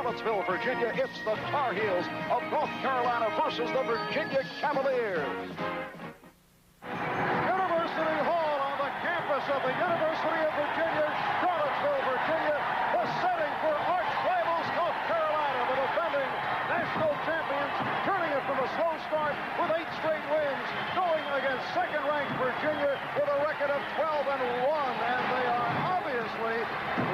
Charlottesville, Virginia. It's the Tar Heels of North Carolina versus the Virginia Cavaliers. University Hall on the campus of the University of Virginia, Charlottesville, Virginia. The setting for arch rivals North Carolina, the defending national champions, turning it from a slow start with 8 straight wins, going against second-ranked Virginia with a record of 12-1, and they are obviously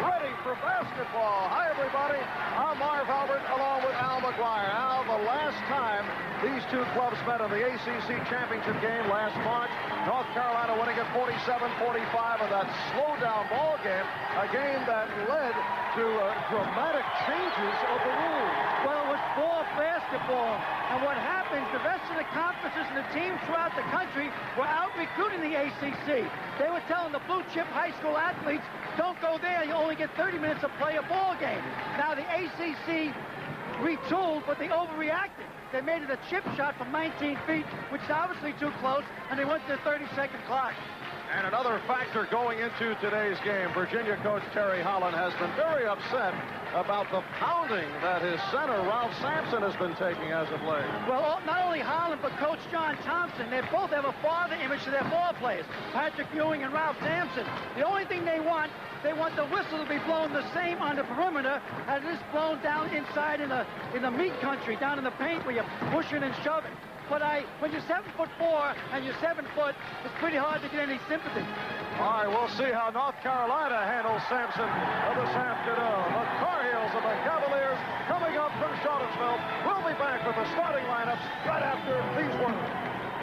ready for basketball. Hi, everybody. I'm Marv Albert along with Al McGuire. Al, the last time these two clubs met in the ACC championship game last March, North Carolina winning at 47-45 in that slow-down ball game, a game that led to dramatic changes of the rules. Well, it was fall basketball, and what happens, the rest of the conferences and the teams throughout the country were out recruiting the ACC. They were telling the blue-chip high school athletes, don't go there, you only get 30 minutes to play a ball game. Now the ACC retooled, but they overreacted. They made it a chip shot from 19 feet, which is obviously too close, and they went to the 30-second clock. And another factor going into today's game, Virginia coach Terry Holland has been very upset about the pounding that his center, Ralph Sampson, has been taking as of late. Well, not only Holland, but Coach John Thompson. They both have a father image to their ball players, Patrick Ewing and Ralph Sampson. The only thing they want the whistle to be blown the same on the perimeter as it is blown down inside in the meat country, down in the paint where you're pushing and shoving. But when you're 7'4" and you're 7 foot, it's pretty hard to get any sympathy. All right, we'll see how North Carolina handles Sampson this afternoon. The Tar Heels of the Cavaliers coming up from Charlottesville. We'll be back with the starting lineups right after these words.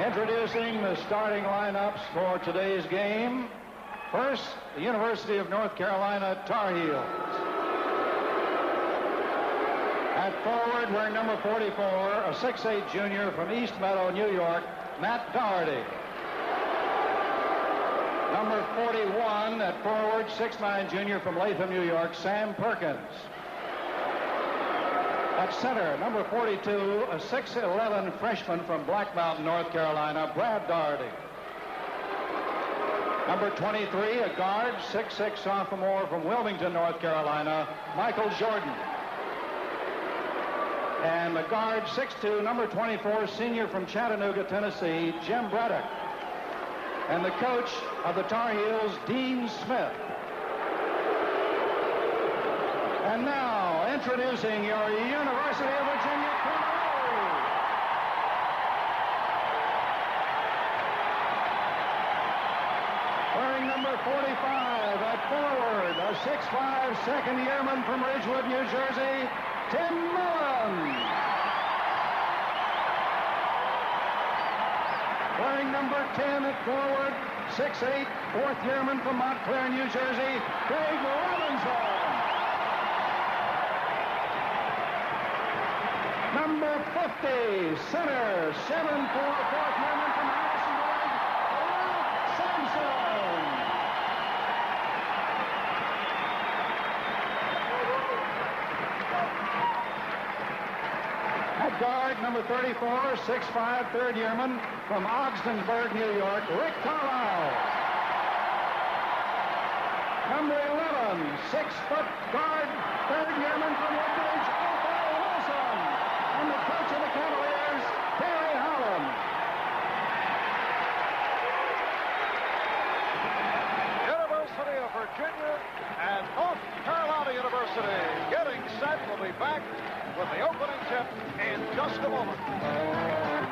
Introducing the starting lineups for today's game. First, the University of North Carolina Tar Heels. At forward, wearing number 44, a 6'8" junior from East Meadow, New York, Matt Doherty. Number 41 at forward, 6'9" junior from Latham, New York, Sam Perkins. At center, number 42, a 6'11" freshman from Black Mountain, North Carolina, Brad Doherty. Number 23, a guard, 6'6" sophomore from Wilmington, North Carolina, Michael Jordan. And the guard, 6'2", number 24, senior from Chattanooga, Tennessee, Jim Braddock. And the coach of the Tar Heels, Dean Smith. And now, introducing your University of Virginia Cavaliers. Wearing number 45 at forward, a 6'5" second yearman from Ridgewood, New Jersey, Tim Mullen. Wearing number 10 at forward, 6'8", fourth yearman from Montclair, New Jersey, Craig Robinson. Number 50, center, 7'4", fourth yearman from Harrisonburg, Ralph Sampson. At guard, number 34, 6'5", third yearman from Ogdensburg, New York, Rick Carlisle. Number 11, 6-foot guard, third yearman from Woodbridge, Othell Wilson. And the coach of the Cavaliers, Terry Holland. University of Virginia and North Carolina University getting set. We'll be back with the opening tip in just a moment.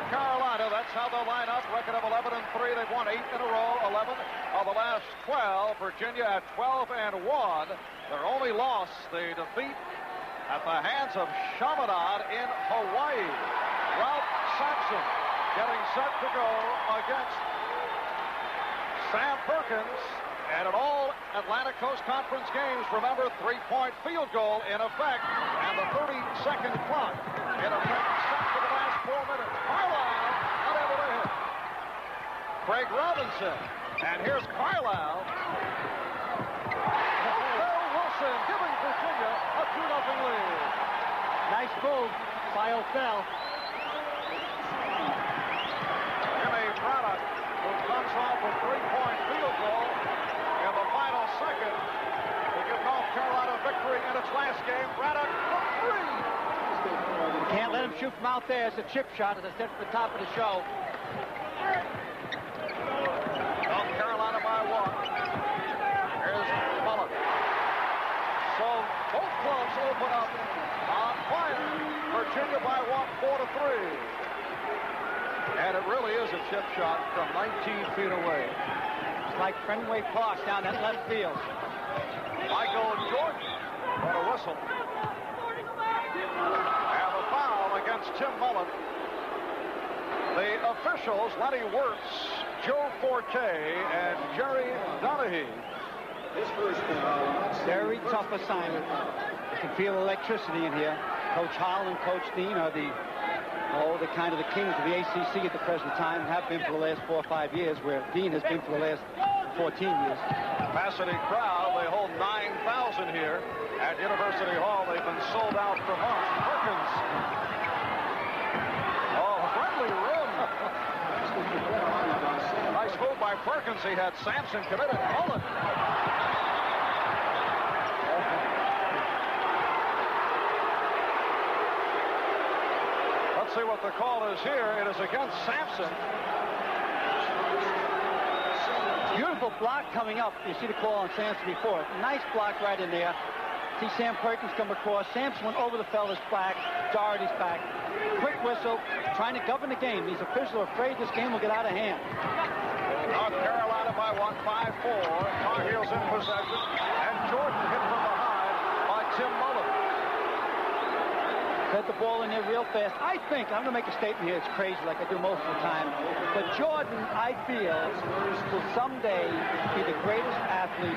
Carolina, that's how they'll line up. Record of 11-3. They've won 8 in a row, 11 of the last 12. Virginia at 12-1. Their only loss, the defeat at the hands of Chaminade in Hawaii. Ralph Sampson getting set to go against Sam Perkins. And in all Atlantic Coast Conference games, remember, 3-point field goal in effect, and the 30-second clock in effect set for the last 4 minutes. Carlisle unable to hit. Craig Robinson, and here's Carlisle. Othell Wilson giving Virginia a 2-0 lead. Nice move by Othell. Jimmy Braddock, who comes off a 3-point field goal in the final second to give North Carolina victory in its last game. Braddock for 3. Can't let him shoot from out there. It's a chip shot, as I said at the top of the show. North Carolina by 1. Here's Mullen. So both clubs open up on fire. Virginia by 1, 4-3. And it really is a chip shot from 19 feet away. It's like Fenway Park down that left field. Michael Jordan. What a whistle. And a foul against Tim Mullen. The officials, Lenny Wirtz, Joe Forte, and Jerry Donahue. Very tough assignment. You can feel electricity in here. Coach Howell and Coach Dean are the kind of the kings of the ACC at the present time, have been for the last 4 or 5 years, where Dean has been for the last 14 years. Capacity crowd, they hold 9,000 here at University Hall. They've been sold out for months. Perkins. Oh, friendly rim. Nice move by Perkins. He had Sampson committed. Mullen. Let's see what the call is here. It is against Sampson. Beautiful block coming up. You see the call on Sampson before. Nice block right in there. See Sam Perkins come across. Sampson went over the fella's back. Doherty's back. Quick whistle. Trying to govern the game. These officials are afraid this game will get out of hand. North Carolina by 1, 5-4. Tar Heels in possession. And Jordan hit from behind by Tim Mullen. Set the ball in there real fast. I think, I'm going to make a statement here, it's crazy like I do most of the time, but Jordan, I feel, will someday be the greatest athlete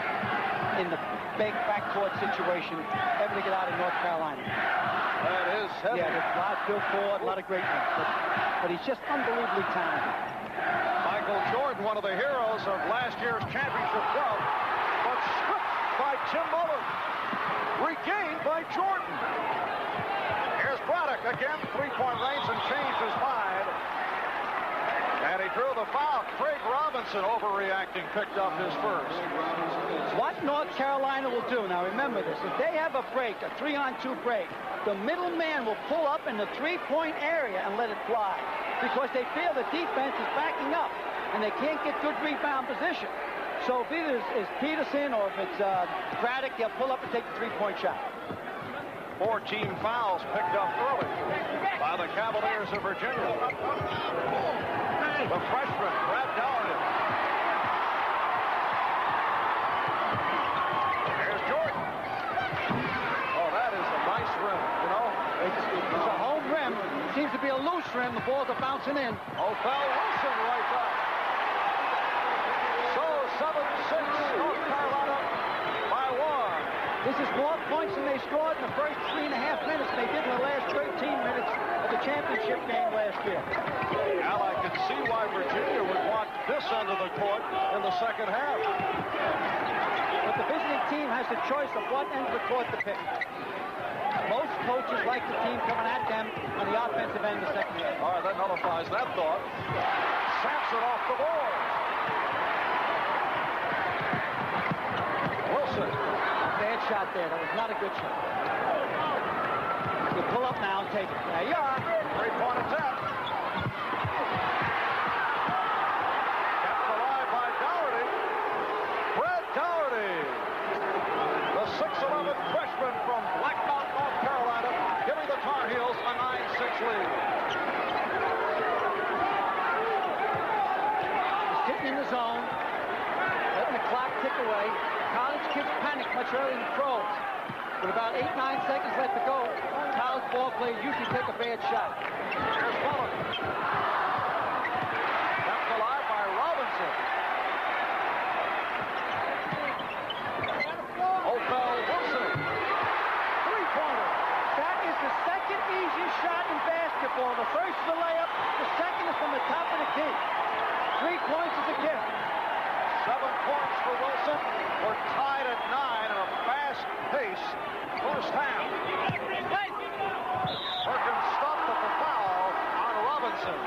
in the big backcourt situation ever to get out of North Carolina. That is heavy. Yeah, there's a lot of Bill Ford, a lot of great ones, but he's just unbelievably talented. Michael Jordan, one of the heroes of last year's championship run, but stripped by Tim Mullen. Regained by Jordan. Here's Braddock again, three-point range, and changed his mind. And he drew the foul. Craig Robinson, overreacting, picked up his first. What North Carolina will do, now remember this, if they have a break, a 3-on-2 break, the middle man will pull up in the three-point area and let it fly because they feel the defense is backing up and they can't get good rebound position. So if either it's Peterson or if it's Braddock, they'll pull up and take the three-point shot. 14 fouls picked up early by the Cavaliers of Virginia. The freshman, Brad Doherty. There's Jordan. Oh, that is a nice rim, you know. It's a home rim. It seems to be a loose rim. The balls are bouncing in. Othell Wilson right back. So 7-6, North Carolina by 1. This is more points than they scored in the first 3.5 minutes they did in the last 13 minutes of the championship game last year. Al, I can see why Virginia would want this end of the court in the second half. But the visiting team has the choice of what end of the court to pick. Most coaches like the team coming at them on the offensive end of the second half. All right, that nullifies that thought. Sampson off the board. Wilson. Bad shot there. That was not a good shot. You pull up now and take it. There you are. Three-point attempt. Kept alive by Doherty. Brad Doherty. The 6'11" freshman from Black Mountain, North Carolina, giving the Tar Heels a 9-6 lead. He's sitting in the zone, letting the clock tick away. College kids panic much earlier than pros. With about 8-9 seconds left to go, college ball players usually take a bad shot. Here's Mullen. Kept alive by Robinson. Othell Wilson. Three-pointer. That is the second easiest shot in basketball. The first is a layup. The second is from the top of the key. 3 points is a gift. 7 points for Wilson. We're tied at 9 in a fast-paced first half. Perkins stopped at the foul on Robinson.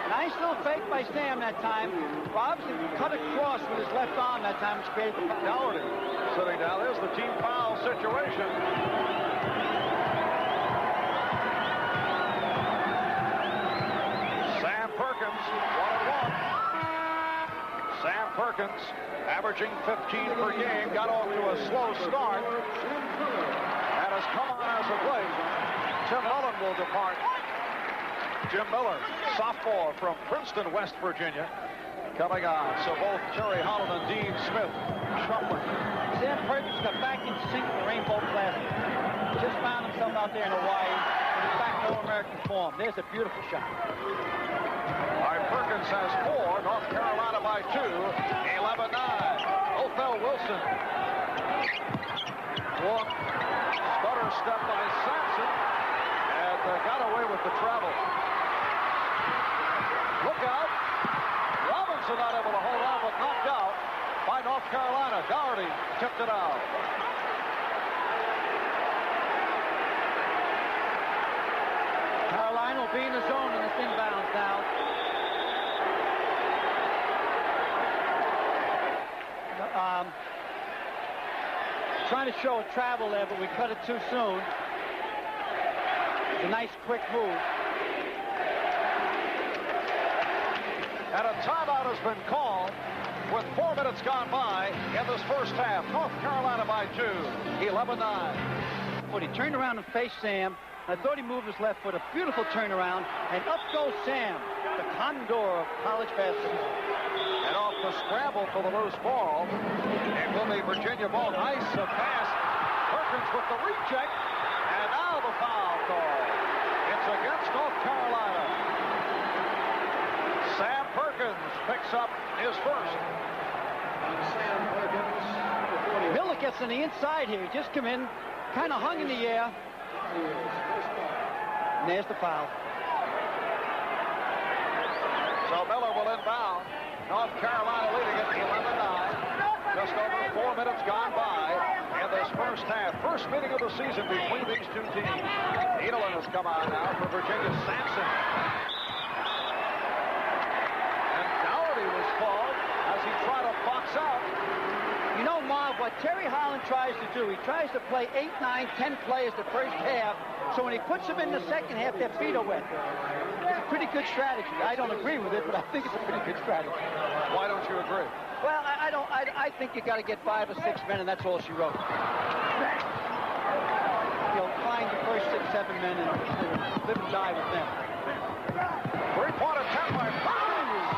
Nice little fake by Sam that time. Robinson cut across with his left arm that time, which created the foul. Doherty sitting down. There's the team foul situation. averaging 15 per game, got off to a slow start, and has come on as of late. Tim Mullen will depart. Jim Miller, sophomore from Princeton, West Virginia, coming on. So both Terry Holland and Dean Smith shuffling. Sam Perkins got back in sync with the Rainbow Classic. Just found himself out there in Hawaii. And he's back in All-American form. There's a beautiful shot. All right, Perkins has 4. North Carolina by 2. 11-9. Othell Wilson. Walk. Stutter step by Sampson. And got away with the travel. Look out. Robinson not able to hold on, but knocked out by North Carolina. Doherty tipped it out. Carolina will be in the zone in this inbounds now. Trying to show a travel there, but we cut it too soon. It's a nice quick move. And a timeout has been called with 4 minutes gone by in this first half. North Carolina by 2, 11-9. But he turned around and faced Sam. I thought he moved his left foot. A beautiful turnaround. And up goes Sam, the condor of college basketball. And off the scramble for the loose ball. It will be Virginia ball. Nice pass. Perkins with the reject. And now the foul call. It's against North Carolina. Sam Perkins picks up his first. Miller gets on the inside here. Just come in, kind of hung in the air. And there's the foul. So Miller will inbound. North Carolina leading it 11-9. Just over 4 minutes gone by in this first half. First meeting of the season between these two teams. Edelin has come on now for Virginia. Sampson. And Doherty was called as he tried to box out. You know, Marv, what Terry Holland tries to do, he tries to play 8, 9, 10 players the first half, so when he puts them in the second half, their feet are wet. It's a pretty good strategy. I don't agree with it, but I think it's a pretty good strategy. Why don't you agree? Well, I think you got to get 5 or 6 men, and that's all she wrote. You'll find the first 6, 7 men and live and die with them. 3-point attempt by Perkins.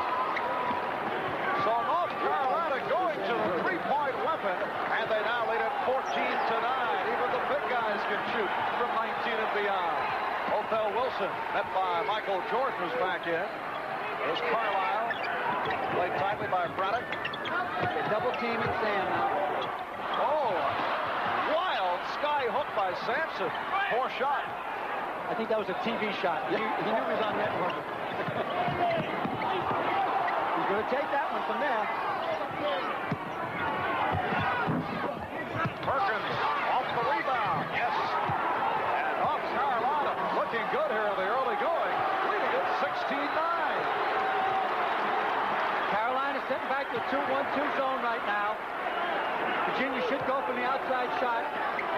So North Carolina going to the 3-point weapon, and they now lead it 14-9. Even the big guys can shoot from 19 and beyond. Othell Wilson, met by Michael Jordan, who's back in. There's Carlisle, played tightly by Braddock. They're double teaming Sam now. Oh, wild sky hook by Sampson. Poor shot. I think that was a TV shot. He knew he was on network. He's going to take that one from there. Perkins off the rebound. Yes. And North Carolina looking good here in the early going. Leading it 16-9. Carolina setting back to a 2-1-2 zone right now. Virginia should go for the outside shot.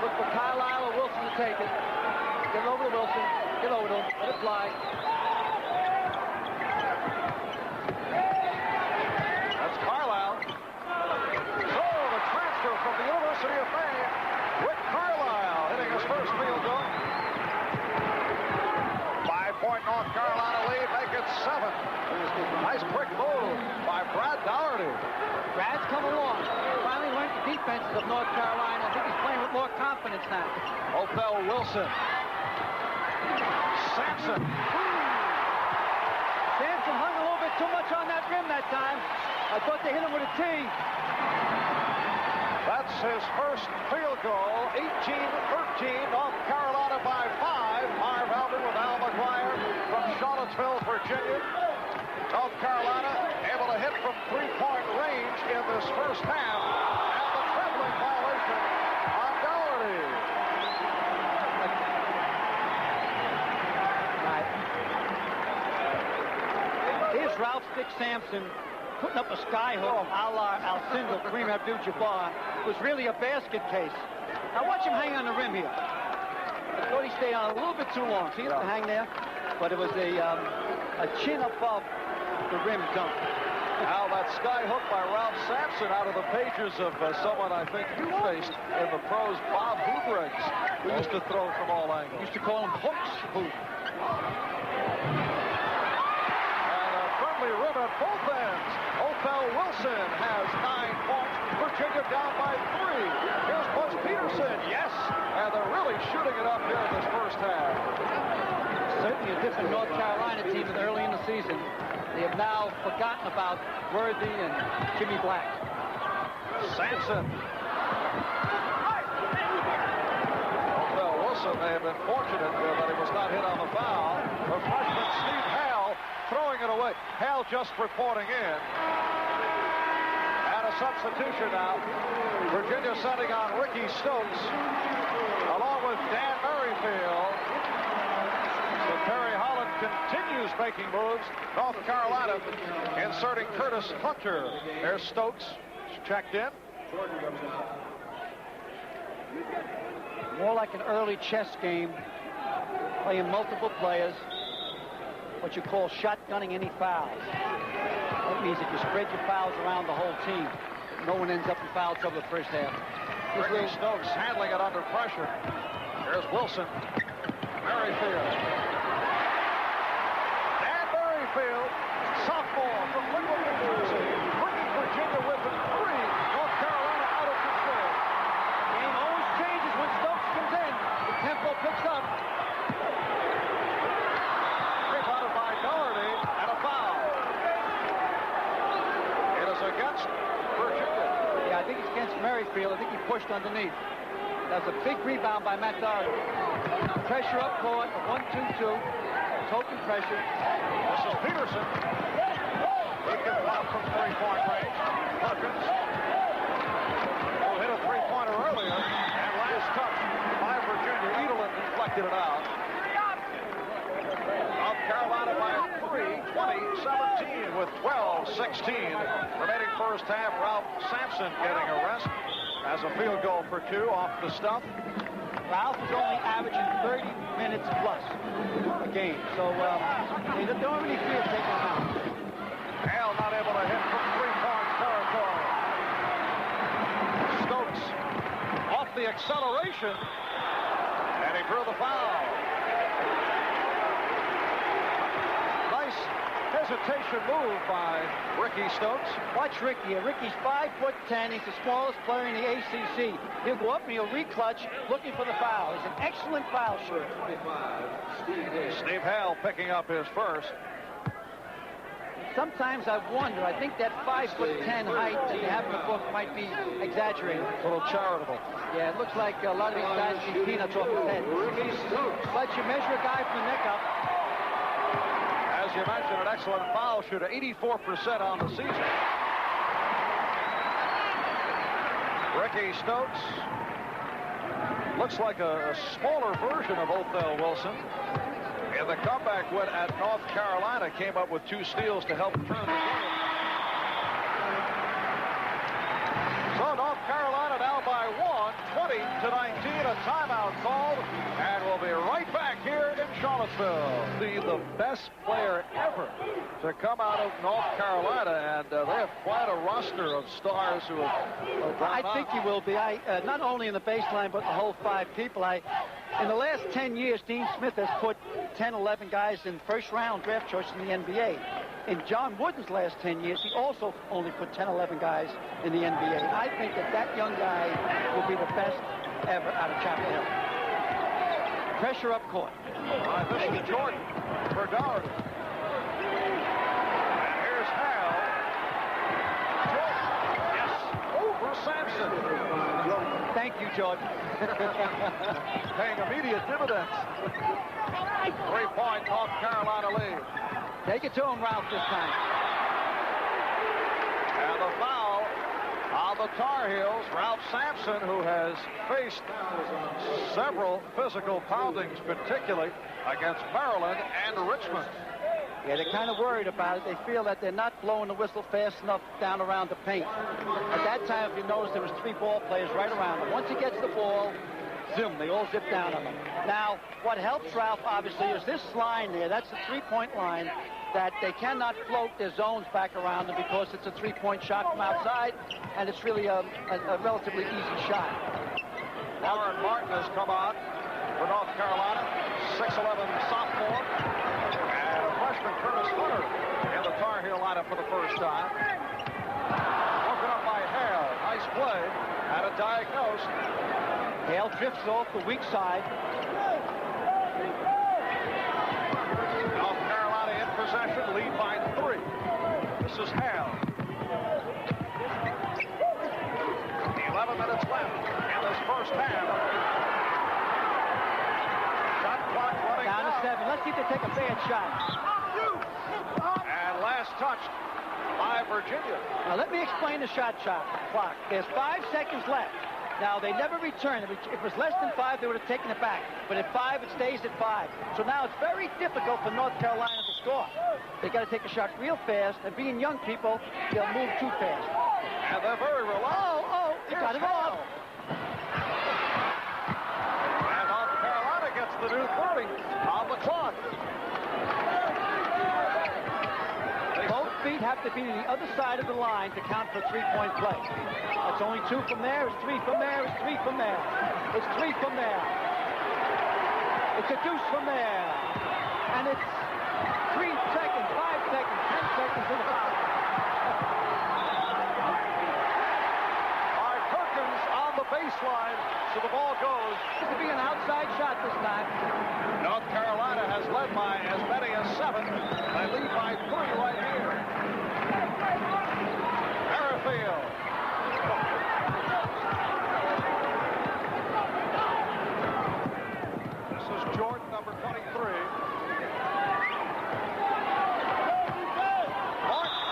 Look for Carlisle or Wilson to take it. Get it over to Wilson. Get over to him. Let it fly. That's Carlisle. So the transfer from the University of Maine, Rick Carlisle hitting his first field goal. 5-point North Carolina lead, make it 7. Nice quick move by Brad Doherty. Brad's come along. Finally learned the defenses of North Carolina. I think he's playing with more confidence now. Othell Wilson. Sampson. Sampson hung a little bit too much on that rim that time. I thought they hit him with a tee. That's his first field goal. 18-13. North Carolina by 5. Marv Albert with Al McGuire from Charlottesville, Virginia. North Carolina able to hit from 3-point range in this first half. And the traveling violation on Doherty. Here's Ralph Stick Sampson putting up a sky hook a la Alcindor, Kareem Abdul-Jabbar. It was really a basket case. Now watch him hang on the rim here. I thought he stayed on a little bit too long. See him hang there? But it was a chin above the rim dunk. Now that sky hook by Ralph Sampson out of the pages of someone I think you faced in the pros, Bob Hoodriggs, who used to throw from all angles. Used to call him hooks. And a friendly rib at both ends. Othell Wilson has 9 points. Virginia down by 3. Here's Butch Peterson. Yes. And they're really shooting it up here in this first half. Certainly a different North Carolina team than early in the season. They have now forgotten about Worthy and Jimmy Black. Sampson. Othell Wilson may have been fortunate that he was not hit on the foul. The freshman Steve Hale throwing it away. Hale just reporting in. And a substitution now. Virginia sending on Ricky Stokes along with Dan Merrifield. So Terry Holland continues making moves. North Carolina inserting Curtis Hunter. There's Stokes checked in. More like an early chess game, playing multiple players, what you call shotgunning any fouls. That means that you spread your fouls around the whole team. No one ends up in foul trouble the first half. Ricky Stokes handling it under pressure. There's Wilson. Merrifield. Dan Merrifield, sophomore from Linwood, New Jersey, bringing Virginia with him. 3. North Carolina out of control. Game always changes when Stokes comes in. The tempo picks up. Rebounded by Doherty and a foul. It is against Virginia. Yeah, I think it's against Merrifield. I think he pushed underneath. That was a big rebound by Matt Doherty. Pressure up court, 1-2-2. Token pressure. This is Peterson. He can pop from 3-point range. Perkins who hit a 3-pointer earlier. And last touch by Virginia. Edelin deflected it out. North Carolina by 3, 20-17 with 12-16. Remaining first half, Ralph Sampson getting a rest as a field goal for 2 off the stump. Ralph is only averaging 30 minutes plus a game. So they don't have any fear taking him out. Hale not able to hit from 3-point territory. Stokes off the acceleration. And he drew the foul. Nice hesitation move by Ricky Stokes. Watch Ricky. Ricky's 5'10". He's the smallest player in the ACC. He'll go up and he'll reclutch looking for the foul. He's an excellent foul shooter. Steve Hale picking up his first. Sometimes I wonder, I think that 5'10" height that they have in the book might be exaggerated. A little charitable. Yeah, it looks like a lot of these guys eat peanuts off his head. But you measure a guy from the neck up. As you mentioned, an excellent foul shooter, 84% on the season. Ricky Stokes looks like a smaller version of Othell Wilson. And the comeback win at North Carolina came up with 2 steals to help turn the game. So North Carolina now by 1, 20-19, a timeout called, and we'll be right back here in Charlottesville. The best player ever to come out of North Carolina, and they have quite a roster of stars who have I think he will be. Not only in the baseline, but the whole 5 people. In the last 10 years, Dean Smith has put 10, 11 guys in first-round draft choices in the NBA. In John Wooden's last 10 years, he also only put 10, 11 guys in the NBA. I think that young guy will be the best ever out of Chapel Hill. Pressure up court. This is Jordan for Doherty. And here's Hal. Jordan. Yes. Over Sampson. Thank you, Jordan. Paying immediate dividends. 3-point North Carolina lead. Take it to him, Ralph, this time. And the foul on the Tar Heels. Ralph Sampson, who has faced several physical poundings, particularly against Maryland and Richmond. Yeah, they're kind of worried about it. They feel that they're not blowing the whistle fast enough down around the paint. At that time, if you notice, there was 3 ball players right around him. Once he gets the ball, zoom. They all zip down on them. Now, what helps Ralph, obviously, is this line there. That's the three-point line that they cannot float their zones back around them because it's a three-point shot from outside, and it's really a relatively easy shot. Warren Martin has come on for North Carolina, 6'11" sophomore, and a freshman, Curtis Hunter, in the Tar Heel lineup for the first time. Broken up by Hale. Nice play. Had it diagnosed. Hale drifts off the weak side. North Carolina in possession, lead by 3. This is Hale. 11 minutes left in this first half. Shot clock running Down to 7. Let's see if they take a bad shot. And last touch by Virginia. Now, let me explain the shot clock. There's 5 seconds left. Now, they never return. If it was less than 5, they would have taken it back. But at 5, it stays at 5. So now it's very difficult for North Carolina to score. They got to take a shot real fast, and being young people, they'll move too fast. And they're very reliable. Oh, he got it off. And North Carolina gets the new 30 on the clock. Both feet have to be to the other side of the line to count for a three-point play. That's only 2 from there. It's 3 from there. It's 3 from there. It's 3 from there. It's a deuce from there. And it's 3 seconds, 5 seconds, 10 seconds in the foul. By Perkins on the baseline, so the ball goes. This will be an outside shot this time. North Carolina has led by as many as 7. They lead by 3 right here. Merrifield. This is Jordan, number 23. Martin.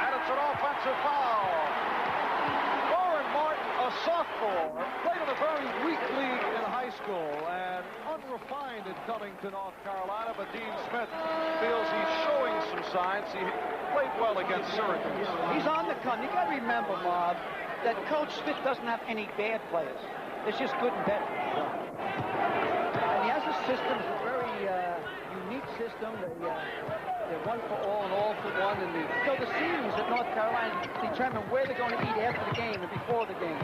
And it's an offensive foul. Warren Martin, a sophomore, played in a very weak league in high school and unrefined in coming to North Carolina, but Dean Smith feels he's showing some signs. He played well against Syracuse. He's on the come. You got to remember, Bob, that Coach Smith doesn't have any bad players. It's just good and better. And he has a system. It's a very unique system. They're 1 for all and all for one. And so the seniors at North Carolina determine where they're going to eat after the game and before the game.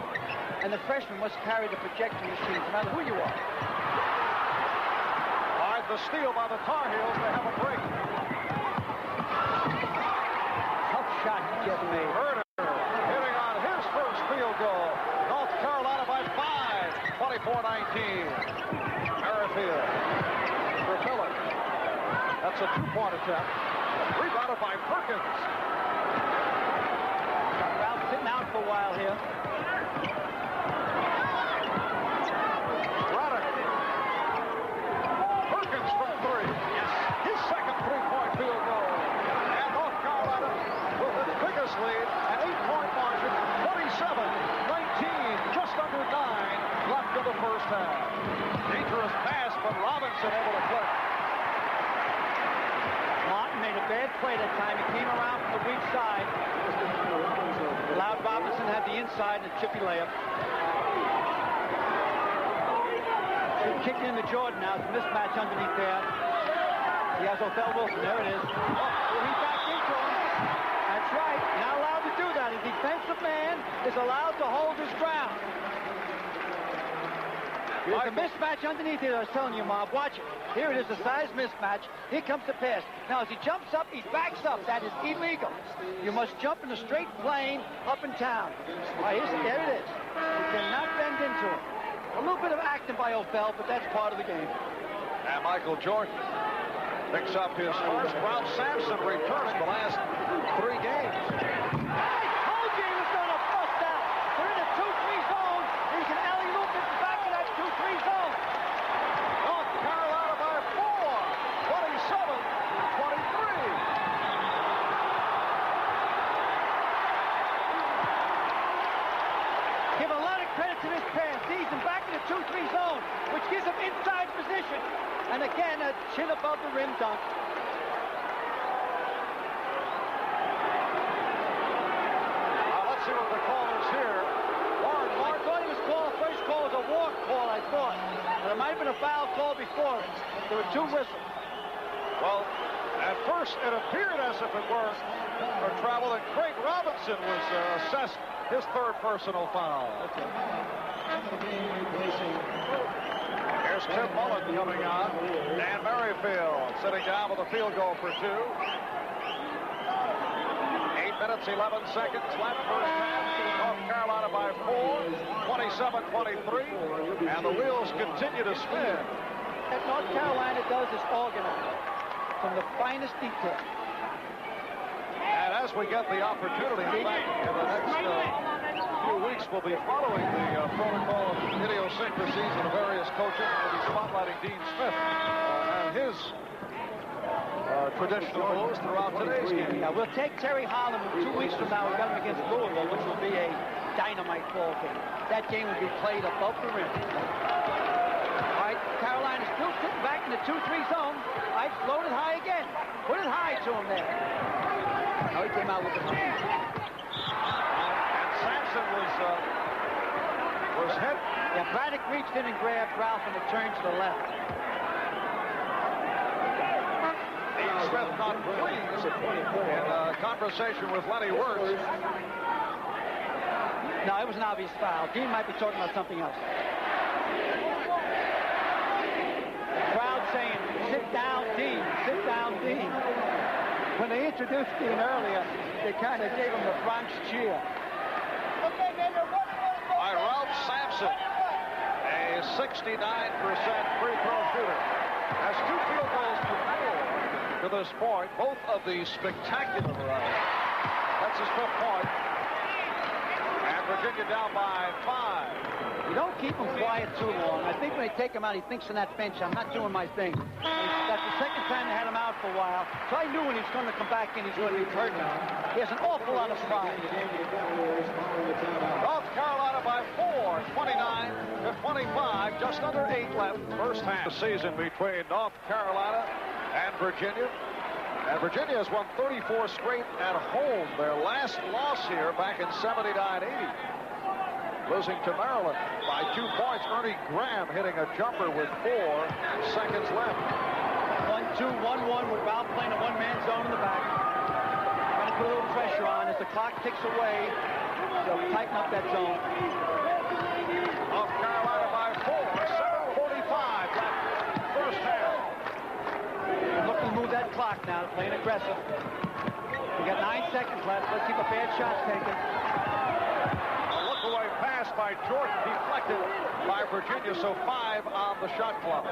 And the freshmen must carry the projection machine, no matter who you are. All right, the steal by the Tar Heels. They have a break. Tough shot he just made. Herder hitting on his first field goal. North Carolina by 5, 24-19. Merrifield for Miller. That's a 2-point attempt. Rebounded by Perkins. Ralph sitting out for a while here. Perkins from 3. Yes. His second 3-point field goal. And North Carolina with its biggest lead, an 8-point margin, 27-19, just under 9 left in the first half. Dangerous pass, but Robinson able to clip. Martin made a bad play that time. He came around from the weak side. Allowed Robinson to have the inside and a chippy layup. Kicked into Jordan now. It's a mismatch underneath there. He has Othell Wilson. There it is. He's back into him. That's right. You're not allowed to do that. A defensive man is allowed to hold his ground. There's a mismatch underneath here. I was telling you, Mob. Watch it. Here it is, a size mismatch. Here comes the pass. Now, as he jumps up, he backs up. That is illegal. You must jump in a straight plane up in town. All right, there it is. You cannot bend into it. A little bit of acting by Othell, but that's part of the game. And Michael Jordan picks up his first. Ralph Sampson returning the last 3 games. I told you he was going to bust out. They're in a 2-3 zone. He's an alley-oop at the back of that 2-3 zone. North Carolina by 4, 27-23. Give a lot of credit to this pass. Sees him back in the 2-3 zone, which gives him inside position. And again, a chin above the rim dunk. Let's see what the call is here. Warren I thought he was called was a walk call, I thought. But it might have been a foul call before it. There were 2 whistles. Well, at first it appeared as if it were for travel, and Craig Robinson was assessed his 3rd personal foul. Okay. Here's Tim Mullen coming on. Dan Merrifield sitting down with a field goal for 2. 8 minutes, 11 seconds left. First half. North Carolina by 4. 27-23. And the wheels continue to spin. What North Carolina does is organize from the finest detail. And as we get the opportunity, in fact, in the next few weeks, we'll be following the protocol of idiosyncrasies of the various coaches. We'll be spotlighting Dean Smith and his traditional moves throughout today's game. Now, we'll take Terry Holland 2 weeks from now. We've got him against Louisville, which will be a dynamite ball game. That game will be played above the rim. All right, Carolina's still sitting back in the 2-3 zone. I loaded high again. Put it high to him there. Now he came out with the money. And Sampson was hit. Yeah, Braddock reached in and grabbed Ralph and it turned to the left. Dean Smith not pleased in a conversation with Lenny Wirtz. No, it was an obvious foul. Dean might be talking about something else. Crowd saying, sit down, Dean, sit down, Dean. When they introduced Dean earlier, they kind of gave him the Bronx cheer. By Ralph Sampson, a 69% free throw shooter, has 2 field goals to 4 to this point, both of the spectacular variety. That's his 5th point. And Virginia down by 5. You don't keep him quiet too long. I think when they take him out, he thinks on that bench, I'm not doing my thing. That's the 2nd time they had him out for a while. So I knew when he was going to come back in, he's going to be hurt now. He has an awful lot of pride. North Carolina by 4, 29-25, just under 8 left. First half of the season between North Carolina and Virginia. And Virginia has won 34 straight at home. Their last loss here back in 79-80. Losing to Maryland by 2 points. Ernie Graham hitting a jumper with 4 seconds left. 1-2, 1-1 with Ralph playing a one-man zone in the back. Trying to put a little pressure on as the clock ticks away. They'll tighten up that zone. North Carolina by 4, 7:45 left. First half. They're looking to move that clock now, playing aggressive. We got 9 seconds left. Let's keep a bad shot taken. Away pass by Jordan, deflected by Virginia, so 5 on the shot clock.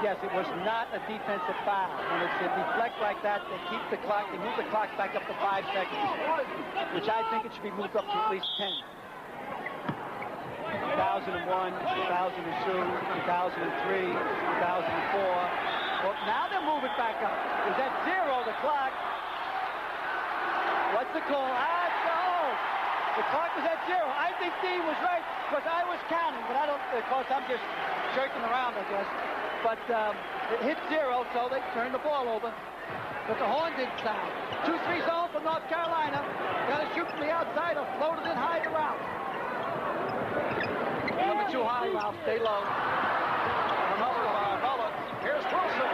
Yes, it was not a defensive foul. When it's a deflect like that, they keep the clock, they move the clock back up to 5 seconds, which I think it should be moved up to at least 10. 2001, 2002, 2003, 2004. Well, now they'll move it back up. Is that 0, the clock? What's the call? The clock was at 0. I think Dean was right because I was counting, but I don't, of course, I'm just jerking around, I guess. But it hit 0, so they turned the ball over. But the horn didn't sound. 2-3 zone for North Carolina. Got to shoot from the outside or float it in high to Ralph. Number 2 high, Ralph. Stay low. Another by Mullen. Here's Wilson.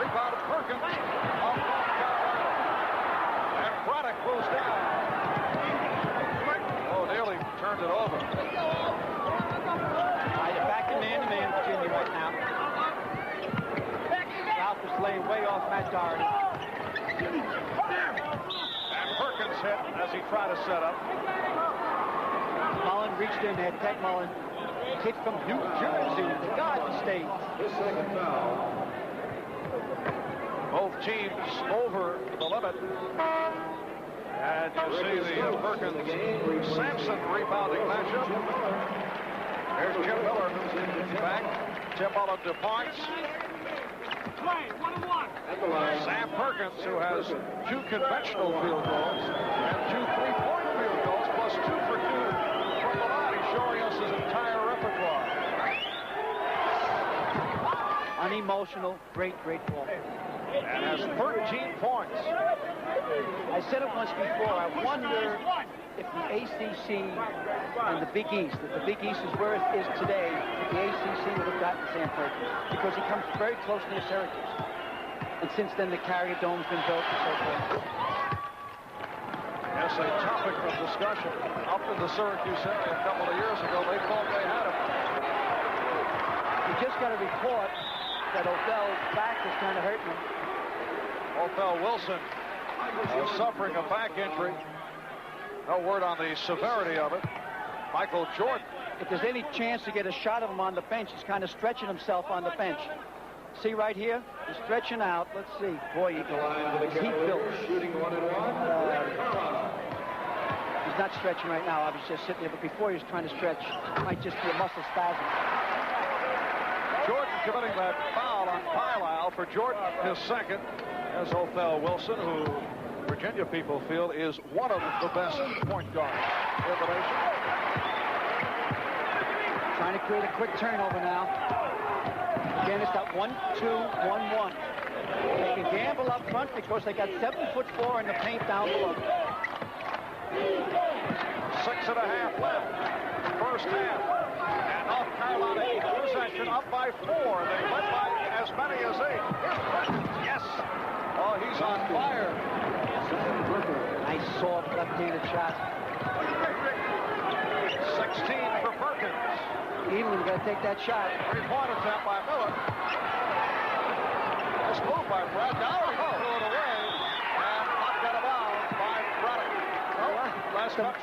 Rebound of Perkins of North Carolina. And Braddock goes down. Nearly turned it over. You're back in man-to-man, Virginia, right now. Ralph is laying way off Matt Doherty. And Perkins hit as he tried to set up. Mullen reached in there. Ted Mullen, kid from New Jersey, the Garden State. His 2nd foul. Both teams over the limit. And you see the Perkins-Sampson rebounding matchup. Here's Jim Miller back. Tim Mullen to points. Sam Perkins, who has 2 conventional field goals and 2 3-point field goals, plus 2 for 2 from the line, showing us his entire repertoire. Unemotional, great ball. And has 13 points. I said it once before. I wonder if the ACC and the Big East, if the Big East is where it is today, if the ACC would have gotten Sam Perkins, because he comes very close near Syracuse. And since then, the Carrier Dome's been built and so forth. Yes, a topic of discussion up in the Syracuse area a couple of years ago. They thought they had him. We just got a report that Othell's back is kind of hurting him. Othell Wilson suffering a back injury. No word on the severity of it. Michael Jordan. If there's any chance to get a shot of him on the bench, he's kind of stretching himself on the bench. See right here? He's stretching out. Let's see. Boy, he's built. He's not stretching right now. I was just sitting there, but before he was trying to stretch, it might just be a muscle spasm. Jordan committing that foul on Carlisle for Jordan, his second. As Othell Wilson, who Virginia people feel is one of the best point guards in the nation. Trying to create a quick turnover now. Again, it's that 1-2-1-1. They can gamble up front because they got 7'4" in the paint down below. 6.5 left. First half. And North Carolina in possession up by 4. They led by as many as 8. Here's Perkins. Yes. Oh, he's on fire. Nice soft left-handed shot. 16 for Perkins. Edelman got to take that shot. 3-point attempt by Miller. Nice move by Brad. Now he threw it away. And knocked out of bounds by Braddock. Last touch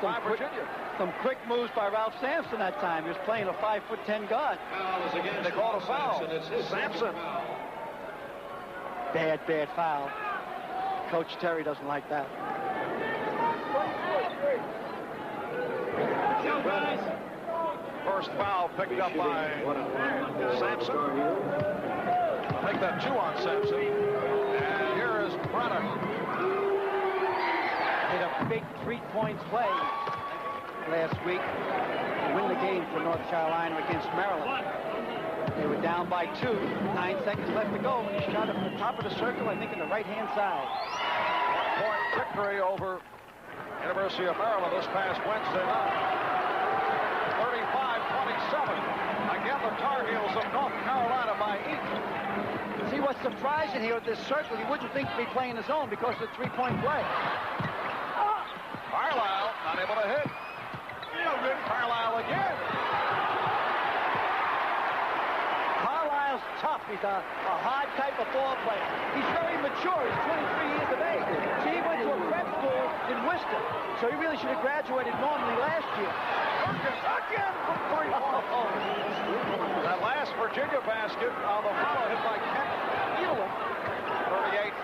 by Virginia. Some quick moves by Ralph Sampson that time. He was playing a 5'10" guard. They called a foul. Sampson. Bad foul. Coach Terry doesn't like that. First foul picked up by Sampson. I'll make that 2 on Sampson. And here is Braddock. Hit a big 3-point play last week to win the game for North Carolina against Maryland. They were down by 2, 9 seconds left to go, and he shot it from the top of the circle, I think, in the right-hand side. 1-point victory over University of Maryland this past Wednesday night. 35-27. Again, the Tar Heels of North Carolina by 8. See what's surprising here with this circle, you wouldn't think to be playing his own because of the 3-point play. Carlisle not able to hit. Carlisle again. Carlisle's tough. He's a hard type of ball player. He's very mature. He's 23 years of age. See, he went to a prep school in Worcester, so he really should have graduated normally last year. Again from 3 points. That last Virginia basket on the follow hit by Kent Edelman.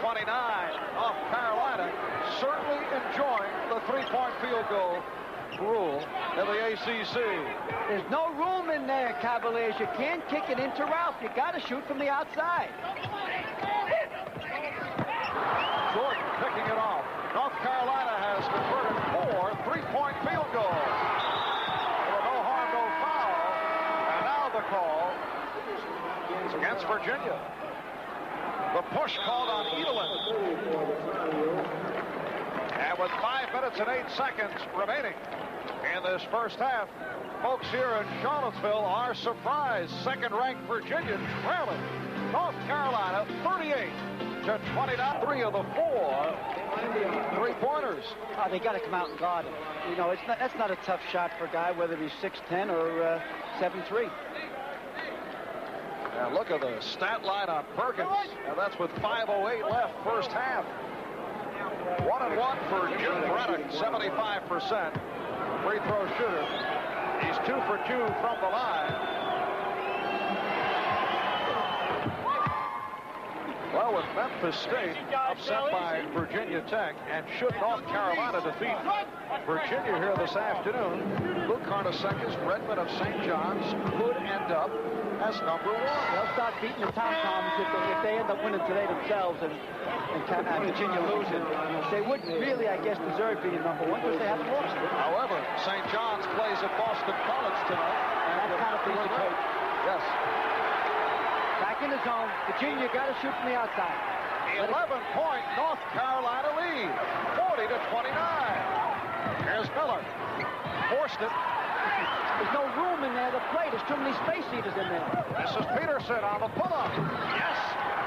38-29. North Carolina certainly enjoying the 3-point field goal rule in the ACC. There's no room in there, Cavaliers. You can't kick it into Ralph. You got to shoot from the outside. Jordan picking it off. North Carolina has converted 4 3-point field goals. No harm, no foul. And now the call is against Virginia. The push called on Edelman. And with 5 minutes and 8 seconds remaining in this first half, folks here in Charlottesville are surprised. Second-ranked Virginia trailing North Carolina 38-29. 3 of the 4 3-pointers. Oh, they got to come out and guard him. You know, that's not a tough shot for a guy, whether he's 6'10 or 7'3. And look at the stat line on Perkins. And that's with 5:08 left, first half. 1-1 for Jim Braddock, 75% free throw shooter. He's 2 for 2 from the line. Well, with Memphis State upset by Virginia Tech, and should North Carolina defeat Virginia here this afternoon, Luke Carnesecca's Redmond of St. John's could end up as number 1. They'll start beating the Tom-Toms if they end up winning today themselves and Virginia losing. They wouldn't really, I guess, deserve being number 1 because they haven't lost it. However, St. John's plays at Boston College tonight. And that's kind of piece of cake. Yes. Back in the zone. Virginia got to shoot from the outside. 11-point North Carolina lead, 40-29. Here's Miller. Forced it. There's no room in there to play. There's too many space heaters in there. This is Peterson on the pull-up. Yes!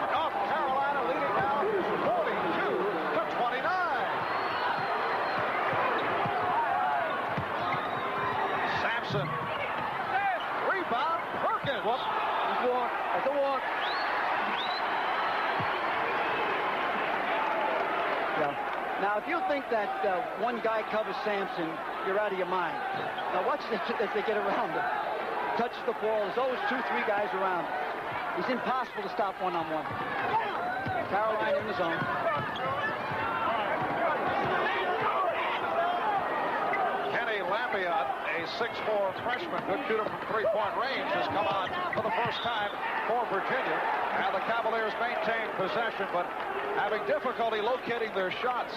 North Carolina leading now 42-29. Sampson. Rebound. Perkins. Whoop. Walk. That's a walk. Yeah. Now, if you think that one guy covers Sampson, you're out of your mind. Now, watch this as they get around him. Touches the ball. There's always 2, 3 guys around him. It's impossible to stop one-on-one. Carolina in the zone. Kenny Lambiot, a 6'4" freshman, good shooter from three-point range, has come on for the first time for Virginia. And the Cavaliers maintain possession, but having difficulty locating their shots.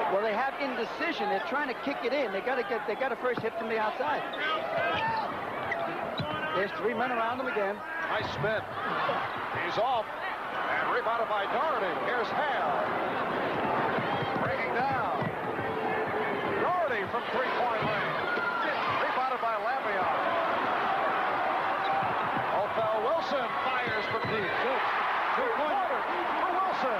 Well, they have indecision. They're trying to kick it in. They got to first hit from the outside. There's 3 men around them again. Nice spin. He's off. And rebounded by Doherty. Here's Hale. Breaking down. Doherty from three-point range. Rebounded by Lambiot. Othell Wilson fires from deep. Two-pointer for Wilson.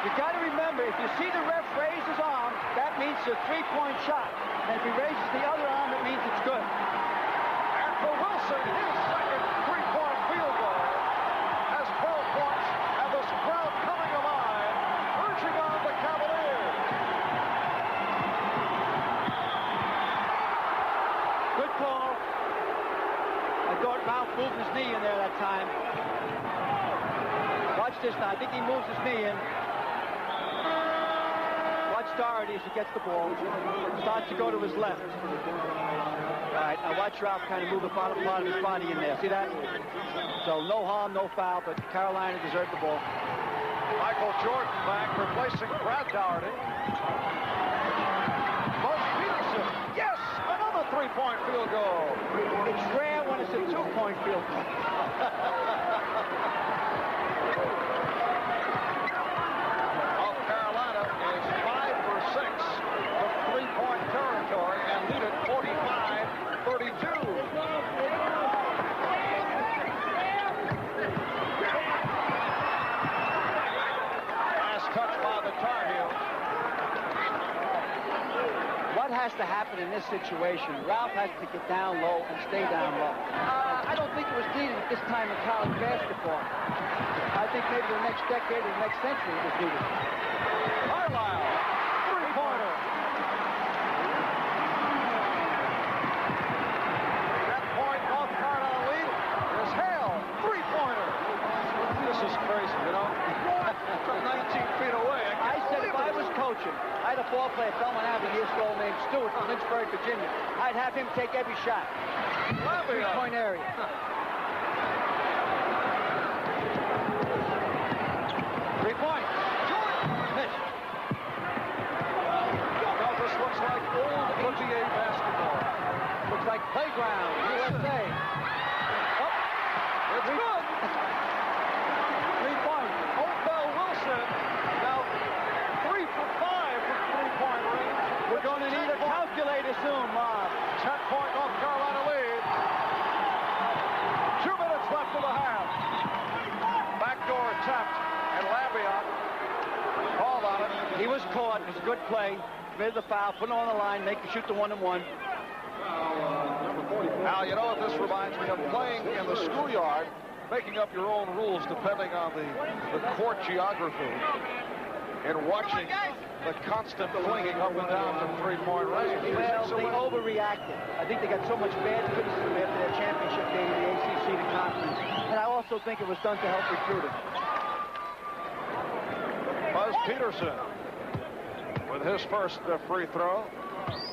You got to remember, if you see the ref raise his arm, that means it's a three-point shot. And if he raises the other arm, it means it's good. And for Wilson, his second three-point field goal has 12 points, and this crowd coming alive, urging on the Cavaliers. Good call. I thought Ralph moved his knee in there that time. Watch this now. I think he moves his knee in. Watch Doherty as he gets the ball. Starts to go to his left. All right, now watch Ralph kind of move the bottom part of his body in there. See that? So no harm, no foul, but Carolina deserved the ball. Michael Jordan back, replacing Brad Doherty. Buzz Peterson. Yes! Another three-point field goal. It's rare when it's a two-point field goal. North Carolina is 5 for 6 from three-point territory and lead it 45-32. Last touch by the Tar Heels. What has to happen in this situation? Ralph has to get down low and stay down low. I don't think it was needed at this time in college basketball. I think maybe the next decade or the next century it was needed. Carlisle, three-pointer. That point, North Carolina lead. There's Hale, three-pointer. This is crazy, you know? From 19 feet away. I said if I was coaching, I had a ball player at Belmont Avenue years ago named Stewart from Lynchburg, Virginia. I'd have him take every shot. Three-point area. Three-point. Missed. Now this looks like old NBA basketball. Looks like playground, USA. Oh, It's good. 3 points. Othell Wilson now 3 for 5 from three-point range. We're going to need a calculator soon, Bob. 10-point North Carolina lead. 2 minutes left of the half. Backdoor attempt, and Lambiot called on it. He was caught. It was a good play. Committed the foul, put him on the line, make him shoot the 1-and-1. Now, you know what this reminds me of? Playing in the schoolyard, making up your own rules depending on the court geography, and watching the constant flinging up and down from three-point range. Well, they overreacted. I think they got so much bad criticism after their championship game in the ACC to conference. And I also think it was done to help recruiting. Buzz Peterson with his first free throw.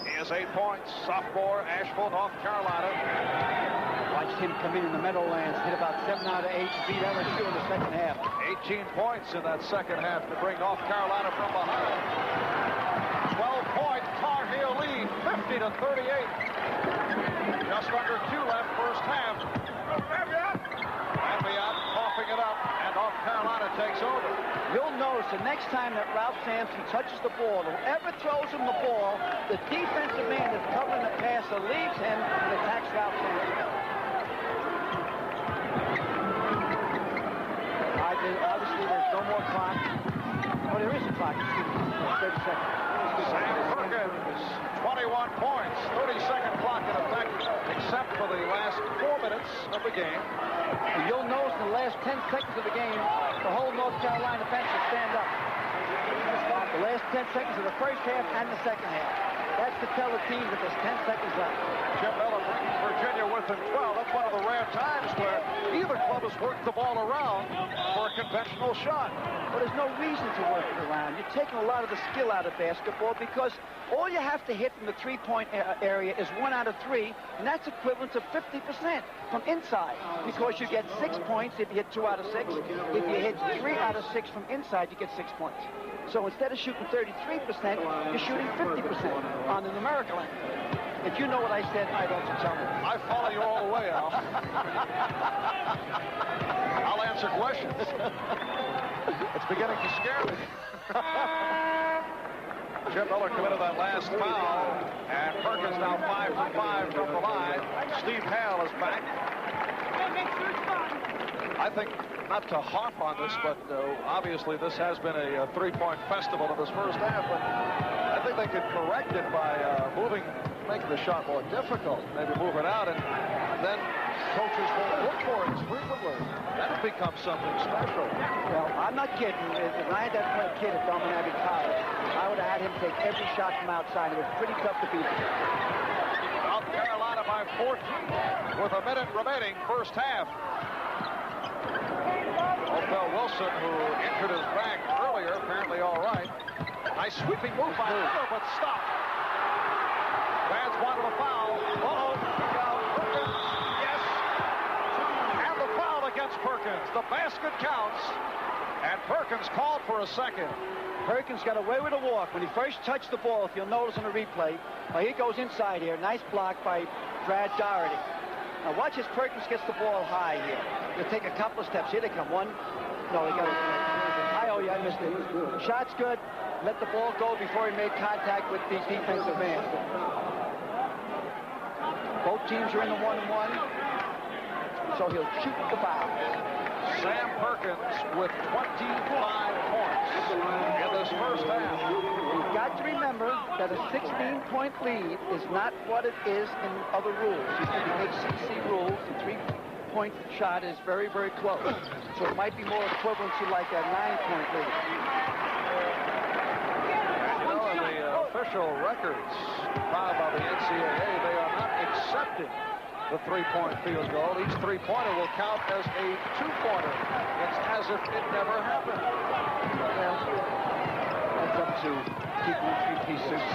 He has 8 points. Sophomore, Asheville, North Carolina. Watched him come in the Meadowlands, hit about 7 out of 8, beat LSU in the second half. 18 points in that second half to bring North Carolina from behind. 12-point Tar Heel lead, 50-38. Just under 2 left first half. Lambiot coughing it up, and North Carolina takes over. You'll notice the next time that Ralph Sampson touches the ball, whoever throws him the ball, the defensive man that's covering the passer leaves him and attacks Ralph Sampson. Obviously, there's no more clock. Oh, there is a clock. Excuse me. 30 seconds. Sam Perkins, 21 points, 30-second clock in effect, except for the last 4 minutes of the game. And you'll notice in the last 10 seconds of the game, the whole North Carolina bench will stand up. The last 10 seconds of the first half and the second half. That's to tell the team that there's 10 seconds left. Chip Miller brings Virginia within 12. That's one of the rare times where either club has worked the ball around for a conventional shot. But there's no reason to work it around. You're taking a lot of the skill out of basketball because all you have to hit from the three-point area is 1 out of 3, and that's equivalent to 50% from inside because you get 6 points if you hit 2 out of 6. If you hit 3 out of 6 from inside, you get 6 points. So instead of shooting 33%, you're shooting 50% on the numerical end. If you know what I said, I don't tell me. I follow you all the way, Al. I'll answer questions. It's beginning to scare me. Chip Miller committed that last foul, and Perkins now 5 for 5 from the line. Steve Hale is back. I think, not to harp on this, but obviously this has been a three-point festival in this first half, but I think they could correct it by making the shot more difficult, maybe move it out, and then coaches will look for it frequently. That'll become something special. Well, I'm not kidding. If I had that kid at Belmont Abbey College, I would have had him take every shot from outside. It was pretty tough to beat him. South Carolina by 14 with a minute remaining first half. Othell Wilson, who injured his back earlier, apparently all right. Nice sweeping move by Miller, but stopped. Fans wanted a foul. Perkins, yes. And the foul against Perkins. The basket counts, and Perkins called for a second. Perkins got away with a walk. When he first touched the ball, if you'll notice in the replay, he goes inside here. Nice block by Brad Doherty. Now watch as Perkins gets the ball high here. He'll take a couple of steps. Here they come. One. No, they got it. I missed it. Shot's good. Let the ball go before he made contact with the defensive man. Both teams are in the 1-1. So he'll shoot the foul. Sam Perkins with 25 points in this first half. You've got to remember that a 16-point lead is not what it is in other rules. You see the ACC rules, the three-point shot is very, very close. So it might be more equivalent to like a 9-point lead. And you know, in the official records filed by the NCAA, they are not accepting the three-point field goal. Each three-pointer will count as a two-pointer. It's as if it never happened. Well, that's up to people in three-piece suits.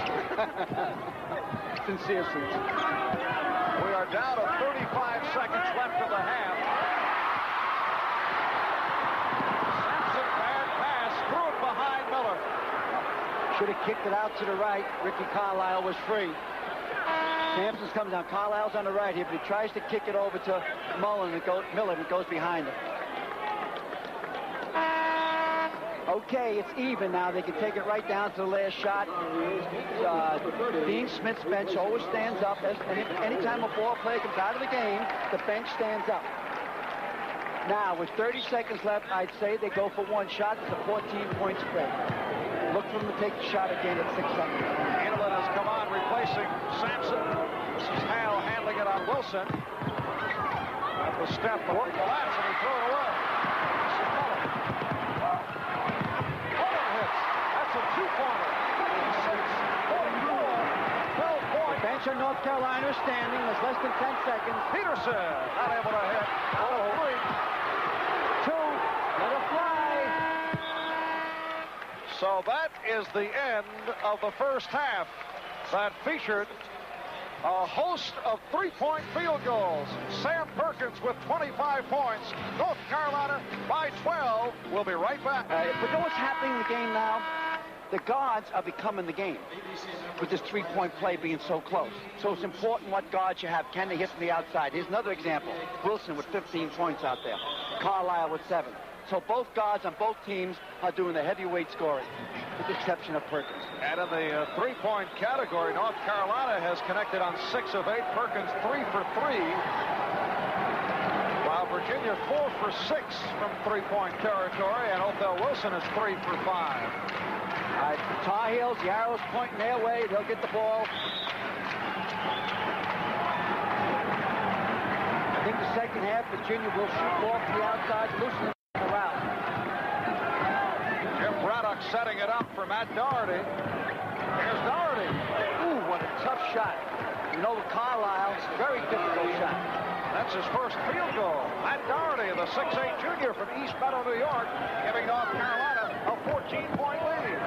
Sincere suits. We are down to 35 seconds left of the half. Sampson, bad pass, threw it behind Miller. Should have kicked it out to the right. Ricky Carlisle was free. Sampson's coming down. Carlisle's on the right here, but he tries to kick it over to Miller, and it goes behind him. Okay, it's even now. They can take it right down to the last shot. Dean Smith's bench always stands up. Anytime a ball player comes out of the game, the bench stands up. Now, with 30 seconds left, I'd say they go for one shot. It's a 14-point spread. Look for them to take the shot again at 6 seconds. Inlet has come on, replacing Sampson. This is Hale handling it on Wilson. At the step, the work collapse, and he threw it away. This is Miller. Miller hits. That's a two-pointer. 12 points. Bench of North Carolina is standing. There's less than 10 seconds. Peterson not able to hit. 3. 2. Let it fly. So that is the end of the first half that featured a host of three-point field goals. Sam Perkins with 25 points. North Carolina by 12. We'll be right back. But know what's happening in the game now? The guards are becoming the game with this three-point play being so close. So it's important what guards you have. Can they hit from the outside? Here's another example. Wilson with 15 points out there. Carlisle with 7. So both guards on both teams are doing the heavyweight scoring, with the exception of Perkins. And in the three-point category, North Carolina has connected on 6 of 8. Perkins 3 for 3. While Virginia 4 for 6 from three-point territory, and Othell Wilson is 3 for 5. All right, the Tar Heels, the arrow's pointing their way. They'll get the ball. I think the second half, Virginia will shoot ball to the outside, loosening the route. Jim Braddock setting it up for Matt Doherty. Here's Doherty. Ooh, what a tough shot. You know, Carlisle, very difficult shot. That's his first field goal. Matt Doherty, the 6'8 junior from East Meadow, New York, giving North Carolina a 14-point lead.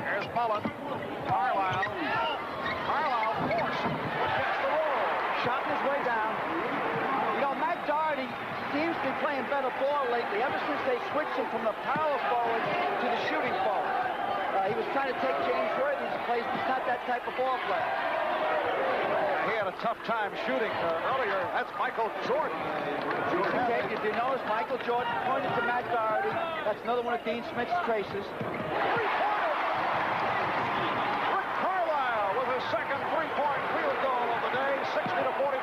Here's Mullen. Carlisle forced against the wall. Shot his way down. You know, Matt Doherty seems to be playing better ball lately, ever since they switched him from the power forward to the shooting forward. He was trying to take James Worthy's place. He's not that type of ball player. He had a tough time shooting earlier. That's Michael Jordan. Okay, if you notice, Michael Jordan pointed to Matt Doherty. That's another one of Dean Smith's traces. Three-pointer! Rick Carlisle with his second three-point field goal of the day, 60-49.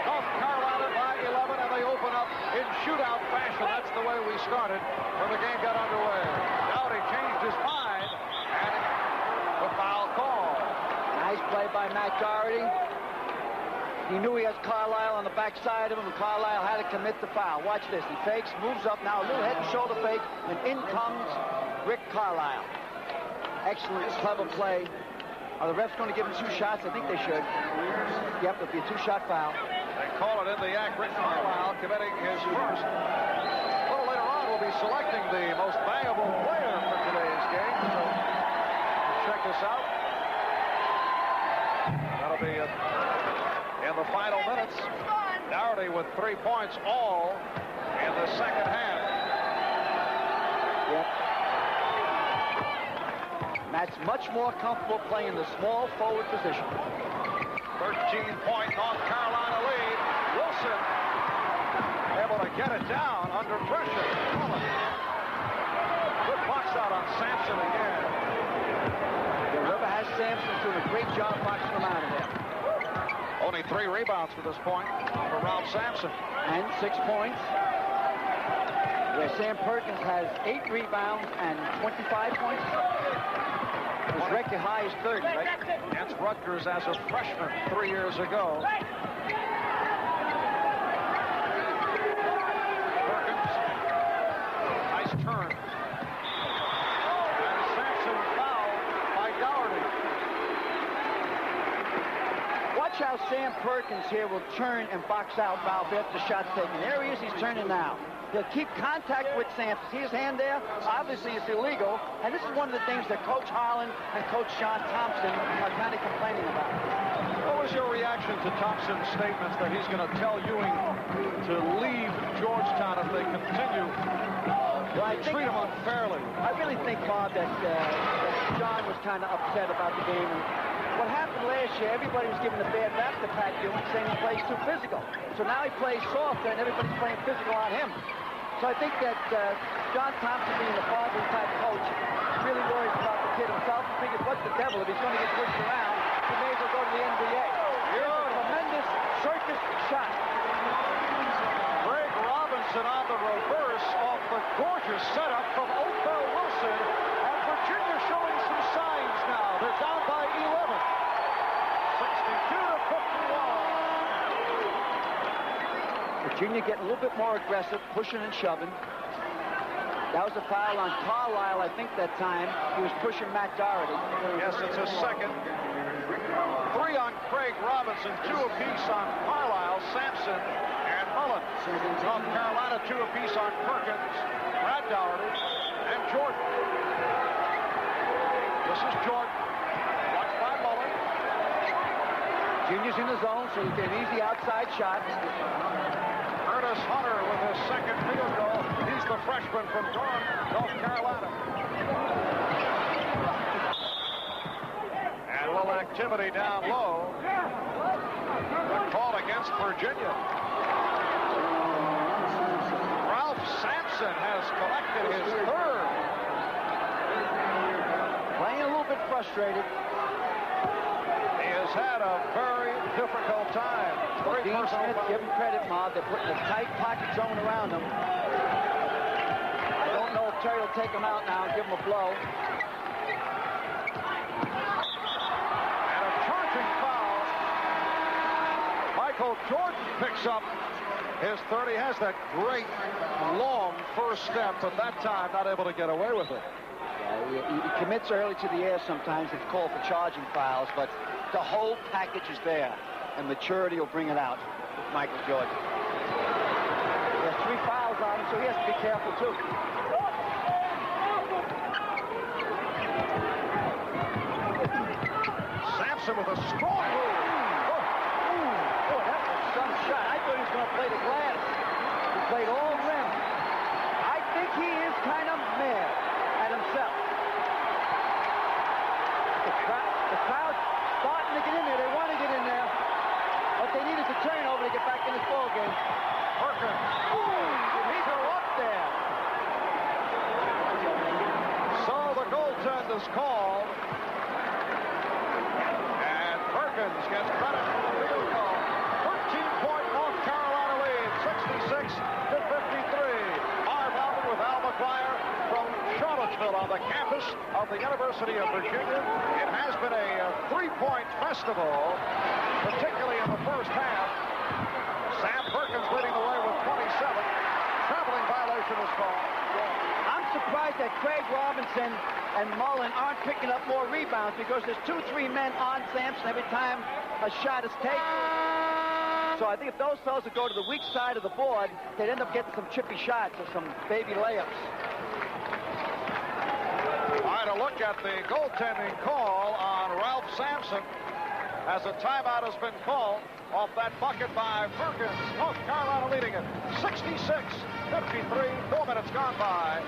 North Carolina by 11, and they open up in shootout fashion. That's the way we started when the game got underway. Doherty changed his mind, and the foul call. Nice play by Matt Doherty. He knew he has Carlisle on the backside of him, and Carlisle had to commit the foul. Watch this. He fakes, moves up now, a little head and shoulder fake, and in comes Rick Carlisle. Excellent, clever play. Are the refs going to give him 2 shots? I think they should. Yep, it'll be a 2-shot foul. They call it in the act. Rick Carlisle committing his first. A little later on, we'll be selecting the most valuable player for today's game. So check this out. That'll be in the final minutes. Doherty with 3 points all in the second half. Yep. Matt's much more comfortable playing the small forward position. 13-point North Carolina lead. Wilson able to get it down under pressure. Good box out on Sampson again. Whoever has Sampson doing a great job boxing him out of there. Only 3 rebounds for this point for Ralph Sampson. And 6 points. Where Sam Perkins has 8 rebounds and 25 points. His record high is 30, right? Against Rutgers as a freshman 3 years ago. Perkins. Nice turn. And Sampson fouled by Doherty. Watch how Sam Perkins here will turn and box out Ralph after the shot's taken. There he is, he's turning now. He'll keep contact with Sampson. See his hand there? Obviously, it's illegal. And this is one of the things that Coach Harlan and Coach John Thompson are kind of complaining about. What was your reaction to Thompson's statements that he's going to tell Ewing to leave Georgetown if they continue to treat him unfairly? I really think, Bob, that John was kind of upset about the game. And what happened last year, everybody was giving a bad rap to Pat Ewing, saying he plays too physical. So now he plays softer, and everybody's playing physical on him. So I think that John Thompson, being the father-type coach, really worries about the kid himself and figures, what's the devil? If he's going to get pushed around, he may as well go to the NBA. Here's a tremendous circus shot. Greg Robinson on the reverse off the gorgeous setup from Othell Wilson. And Virginia showing some signs now. They're down by 11. 62-51. Virginia getting a little bit more aggressive, pushing and shoving. That was a foul on Carlisle, I think, that time. He was pushing Matt Doherty. Yes, it's a second. 3 on Craig Robinson, 2 apiece on Carlisle, Sampson, and Mullen. North Carolina, 2 apiece on Perkins, Brad Doherty, and Jordan. This is Jordan. Watched by Mullen. Junior's in the zone, so he'll get an easy outside shot. Curtis Hunter with his second field goal. He's the freshman from Durham, North Carolina. And a little activity down low. A call against Virginia. Sampson has collected his third. Playing a little bit frustrated. He has had a very difficult time. Dean Smith, give him credit, Ma. They're putting a tight pocket zone around him. I don't know if Terry will take him out now and give him a blow. And a charging foul. Michael Jordan picks up his third. He has that great long first step, but that time not able to get away with it. Yeah, he commits early to the air sometimes. It's called for charging fouls, but the whole package is there, and maturity will bring it out with Michael Jordan. He has 3 fouls on him, so he has to be careful, too. Sampson with a strong move. Boy, that was some shot. I thought he was going to play the glass. He played all rim. I think he is kind of mad at himself. The crowd's starting to get in there. They want to get in there. But they needed to turn over to get back in this ball game. Perkins. He's up there. So the goaltend is called. And Perkins gets credit for the field goal. 13-point North Carolina lead, 66-53. Marv Albert with Al McGuire from Charlottesville on the campus of the University of Virginia. It has been a three-point festival, particularly in the first half. Sam Perkins leading the way with 27. Traveling violation is called. I'm surprised that Craig Robinson and Mullen aren't picking up more rebounds because there's 2-3 men on Sampson every time a shot is taken. So I think if those fellas would go to the weak side of the board, they'd end up getting some chippy shots or some baby layups. All right, a look at the goaltending call on Ralph Sampson as a timeout has been called off that bucket by Perkins. North Carolina leading it 66-53. 4 minutes gone by.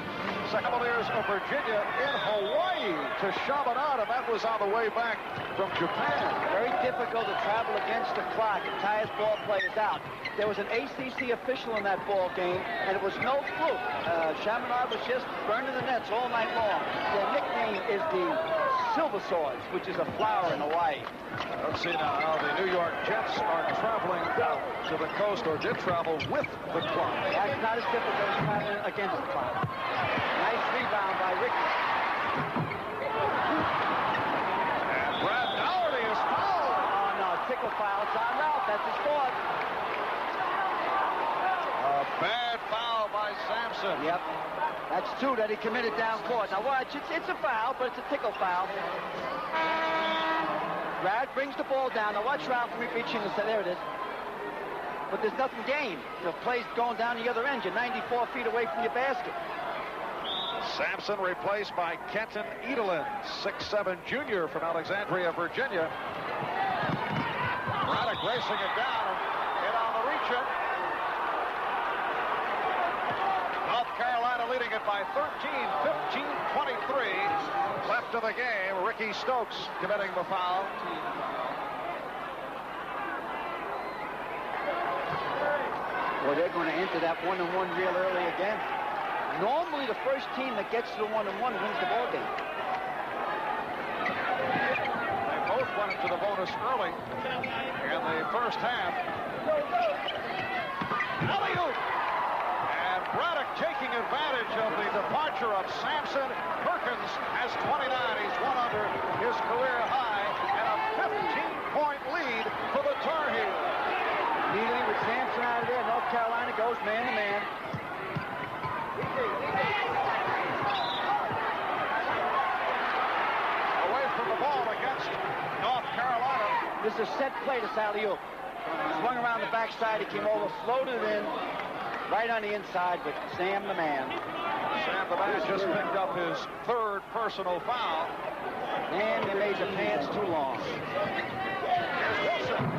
Cavaliers of Virginia in Hawaii to Chaminade, and that was on the way back from Japan. Very difficult to travel against the clock. It tires ball players out. There was an ACC official in that ball game, and it was no fluke. Chaminade was just burning the nets all night long. Their nickname is the Silver Swords, which is a flower in Hawaii. Let's see now how the New York Jets are traveling to the coast, or did travel with the clock. That's not as difficult as traveling against the clock. Nice rebound by Ricky. And Brad Dougherty is fouled. Oh, no, tickle foul. It's on Ralph. That's his fourth. A bad foul by Sampson. Yep. That's 2 that he committed down court. Now watch, it's a foul, but it's a tickle foul. Brad brings the ball down. Now watch Ralph reaching and say, there it is. But there's nothing gained. The play's going down the other end. You're 94 feet away from your basket. Sampson replaced by Kenton Edelin, 6'7" junior from Alexandria, Virginia. Braddock racing it down. Hit on the reach-in. North Carolina leading it by 13, 15-23. Left of the game. Ricky Stokes committing the foul. Well, they're going to enter that 1-on-1 real early again. Normally, the first team that gets to the 1-on-1 wins the ball game. They both went into the bonus early in the first half. Alley-oop! And Braddock taking advantage of the departure of Sampson. Perkins has 29. He's one under his career high, and a 15-point lead for the Tar Heels. Immediately with Sampson out of there, North Carolina goes man-to-man. Away from the ball against North Carolina. This is a set play to alley-oop. Swung around the backside, he came over, floated in, right on the inside with Sam the man. Sam the man just picked up his third personal foul. And they made the pants too long. Here's Wilson.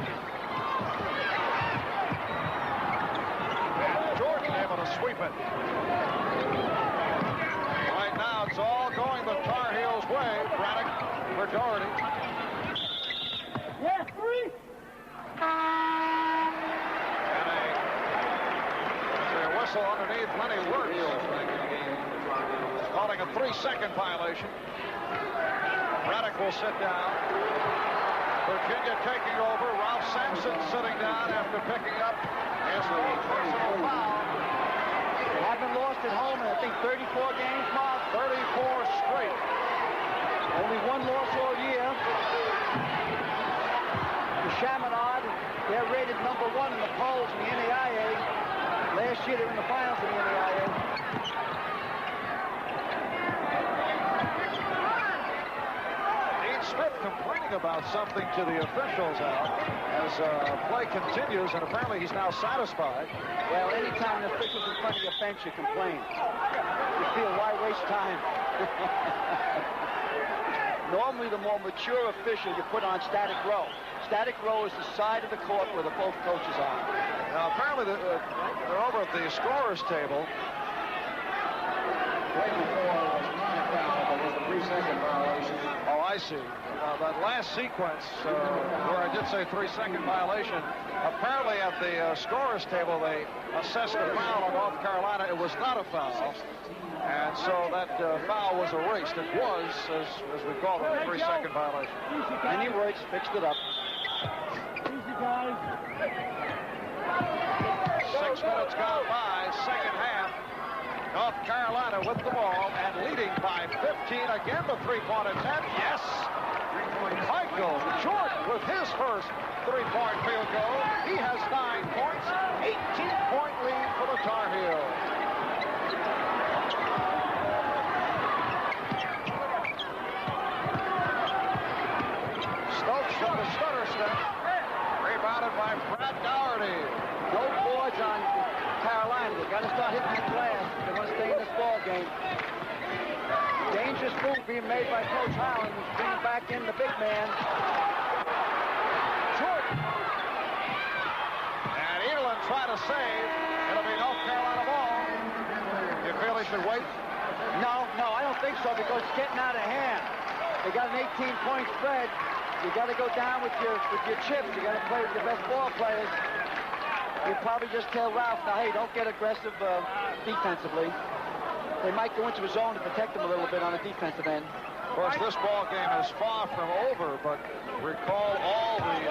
And Jordan able to sweep it. Right now, it's all going the Tar Heels' way. Braddock for Dougherty. Yeah, 3. And a whistle underneath. Lenny Wirtz calling a 3-second violation. Reddick will sit down. Virginia taking over. Ralph Sampson sitting down after picking up his personal foul. They haven't lost at home in, I think, 34 games, Mark. 34 straight. Only one loss all year. The Chaminade, they're rated number 1 in the polls in the NCAA. Last year they were in the finals in the NCAA. Dean Smith complaining about something to the officials out as play continues, and apparently he's now satisfied. Well, anytime an official's in front of your bench, you complain. You feel, why waste time? Normally, the more mature official you put on static row. Static row is the side of the court where the both coaches are. Now, apparently, they're over at the scorer's table. Play before was not a foul, but was a 3-second violation. Oh, I see. That last sequence where I did say 3-second violation, apparently at the scorer's table, they assessed a foul on North Carolina. It was not a foul. And so that foul was erased. It was, as we call it, a 3-second violation. Lenny Wirtz fixed it up. 6 minutes gone by, second half. North Carolina with the ball and leading by 15. Again, the three-point attempt. Yes! Michael Jordan with his first three-point field goal. He has 9 points. 18-point lead for the Tar Heels. Stokes from the stutter step. Rebounded by Brad Doherty. No boards on Carolina. They've got to start hitting the glass if they want to stay in this ball game. Dangerous move being made by Coach Howland, who's bringing back in the big man. Jordan. And Edelin trying to save. It'll be North Carolina ball. You feel he should wait? No, I don't think so, because it's getting out of hand. They got an 18-point spread. You got to go down with your chips. You got to play with your best ball players. You probably just tell Ralph, now, hey, don't get aggressive defensively. They might go into a zone to protect them a little bit on the defensive end. Of course, this ball game is far from over, but recall all the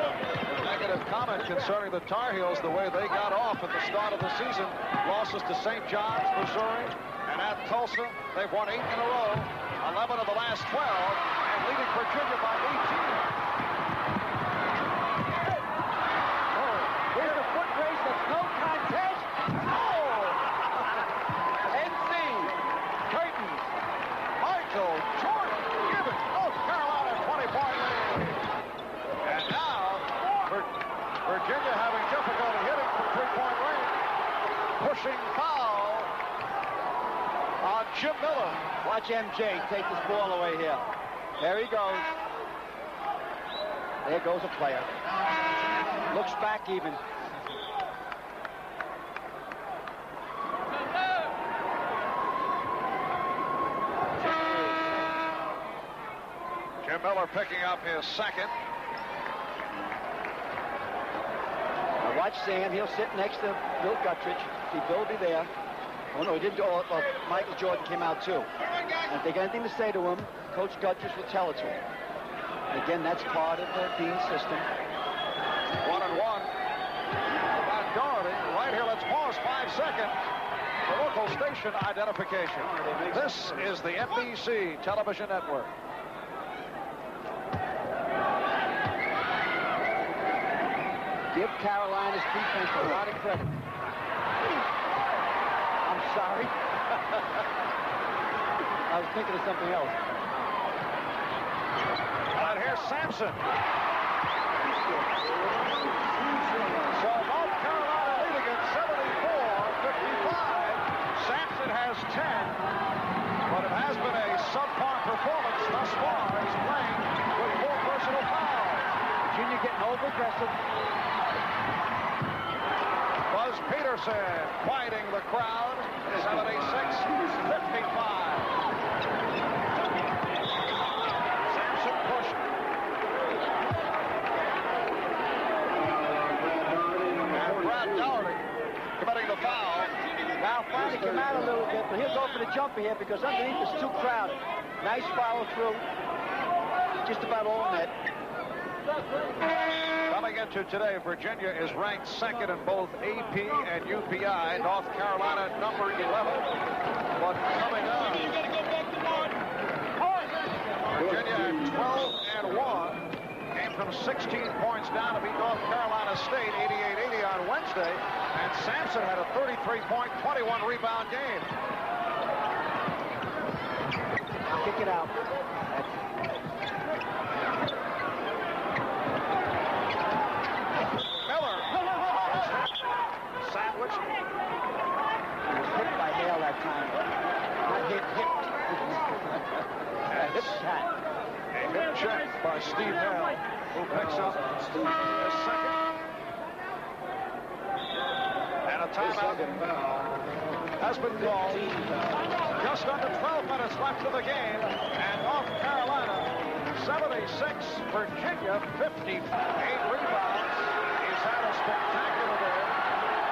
negative comment concerning the Tar Heels, the way they got off at the start of the season. Losses to St. John's, Missouri, and at Tulsa. They've won 8 in a row, 11 of the last 12, and leading Virginia by 18. Here's a foot race that's no contest. Oh! NC. Creighton. Michael Jordan giving North Carolina a 20-point lead. And now, Virginia having difficulty hitting from three-point range. Pushing foul on Jim Miller. Watch MJ take this ball away here. There he goes. There goes a player. Looks back even. Jim Miller picking up his second. Now watch Sam. He'll sit next to Bill Guttridge. See, Bill will be there. Oh, no, he didn't. Michael Jordan came out, too. And if they got anything to say to him, Coach Guttridge will tell it to him. And again, that's part of the Dean system. 1-1. About Doherty. Right here, let's pause 5 seconds for local station identification. This is the NBC television network. Give Carolina's defense a lot of credit. I'm sorry. I was thinking of something else. And here's Sampson. So North Carolina leading at 74-55. Sampson has 10, but it has been a subpar performance thus far. He's playing with 4 personal fouls. Virginia getting over-aggressive. Buzz Peterson quieting the crowd. 76-55. Sampson pushed. And Brad Doherty committing the foul. Now foul finally came out a little bit, but he'll go for the jumper here because underneath it's too crowded. Nice follow through. Just about all net. Coming into today, Virginia is ranked second in both AP and UPI. North Carolina, number 11. But coming on, Virginia at 12-1. Came from 16 points down to beat North Carolina State 88-80 on Wednesday. And Sampson had a 33-point, 21-rebound game. Kick it out. Miller. Sandwich. He was hit by Hale that time. Not hit. Hip shot. A hip check by Steve Hale, who picks up his second. And a timeout has been called. Just under 12 minutes left of the game. And North Carolina, 76. Virginia, 58 rebounds. He's had a spectacular day.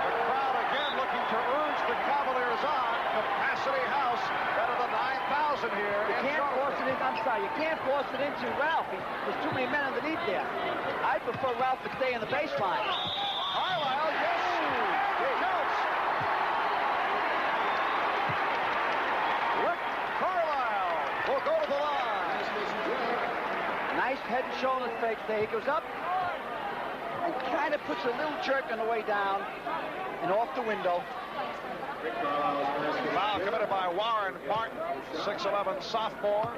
The crowd again looking to urge the Cavaliers on. Capacity House, better than 9,000 here. You can't force it in. I'm sorry, you can't force it into Ralph. There's too many men underneath there. I prefer Ralph to stay in the baseline. Carlisle, yes. It counts. Rick Carlisle will go to the line. Nice head and shoulder fake there. He goes up and kind of puts a little jerk on the way down and off the window. Foul committed by Warren Martin, 6'11" sophomore.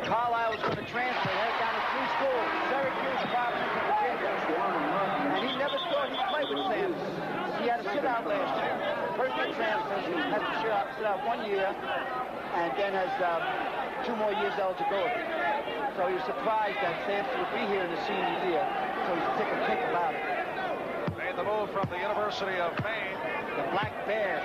Carlisle was going to transfer, head down to 3 schools, Syracuse, Providence, and Virginia. And he never thought he'd play with Sampson. He had to sit out last year. First year transfer, had to sit out 1 year, and then has 2 more years eligibility. So he was surprised that Sampson would be here in the senior year, so he's taking a kick about it. Made the move from the University of Maine. The Black Bears.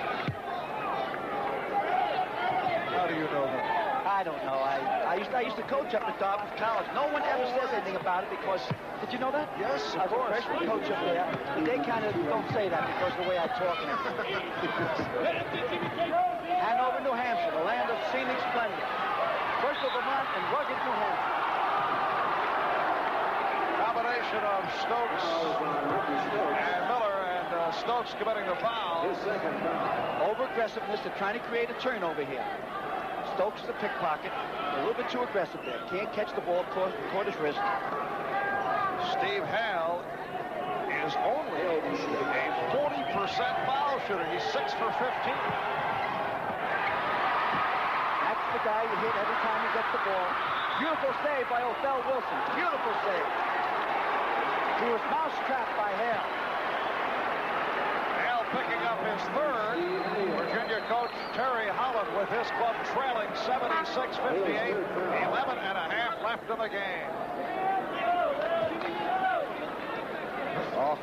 How do you know that? I don't know. I used to coach up at Dartmouth College. No one ever says anything about it because, did you know that? Yes, I was a freshman coach up there, and they kind of don't say that because of the way I talk. Hanover, New Hampshire, the land of scenic splendor. First of Vermont and rugged New Hampshire. Combination of Stokes and Miller, and Stokes committing the foul. Over-aggressiveness. They're trying to create a turnover here. Stokes is a pickpocket. A little bit too aggressive there. Can't catch the ball, caught his wrist. Steve Hale is only a 40% foul shooter. He's 6 for 15. That's the guy you hit every time he gets the ball. Beautiful save by Othell Wilson. Beautiful save. He was mousetrapped by Hale. Hale picking up his third. Virginia coach Terry Holland with his club trailing 76-58. 11.5 left in the game. Oh,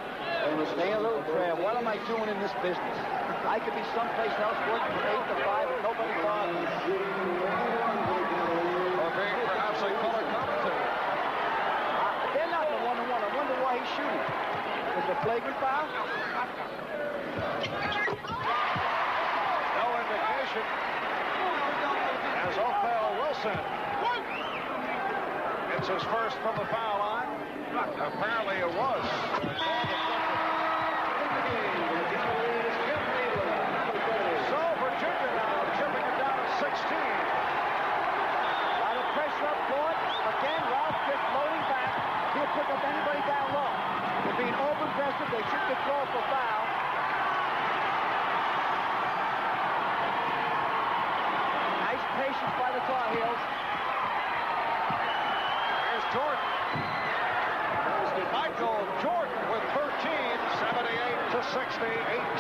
say a little prayer. What am I doing in this business? I could be someplace else working from 8 to 5 and nobody bothers me. Or being perhaps a color commentator. They're not the one-on-one. I wonder why he's shooting. Was it a flagrant foul? No indication. As Othell Wilson. It's his first from the foul line. Apparently it was. So Virginia now chipping it down to 16. A lot of pressure up court. Again, Ralph just loading back. He'll pick up anybody down low. They're being over-aggressive. They should get called for foul. Nice patience by the Tar Heels. Here's Jordan. Michael Jordan with 13, 78-60,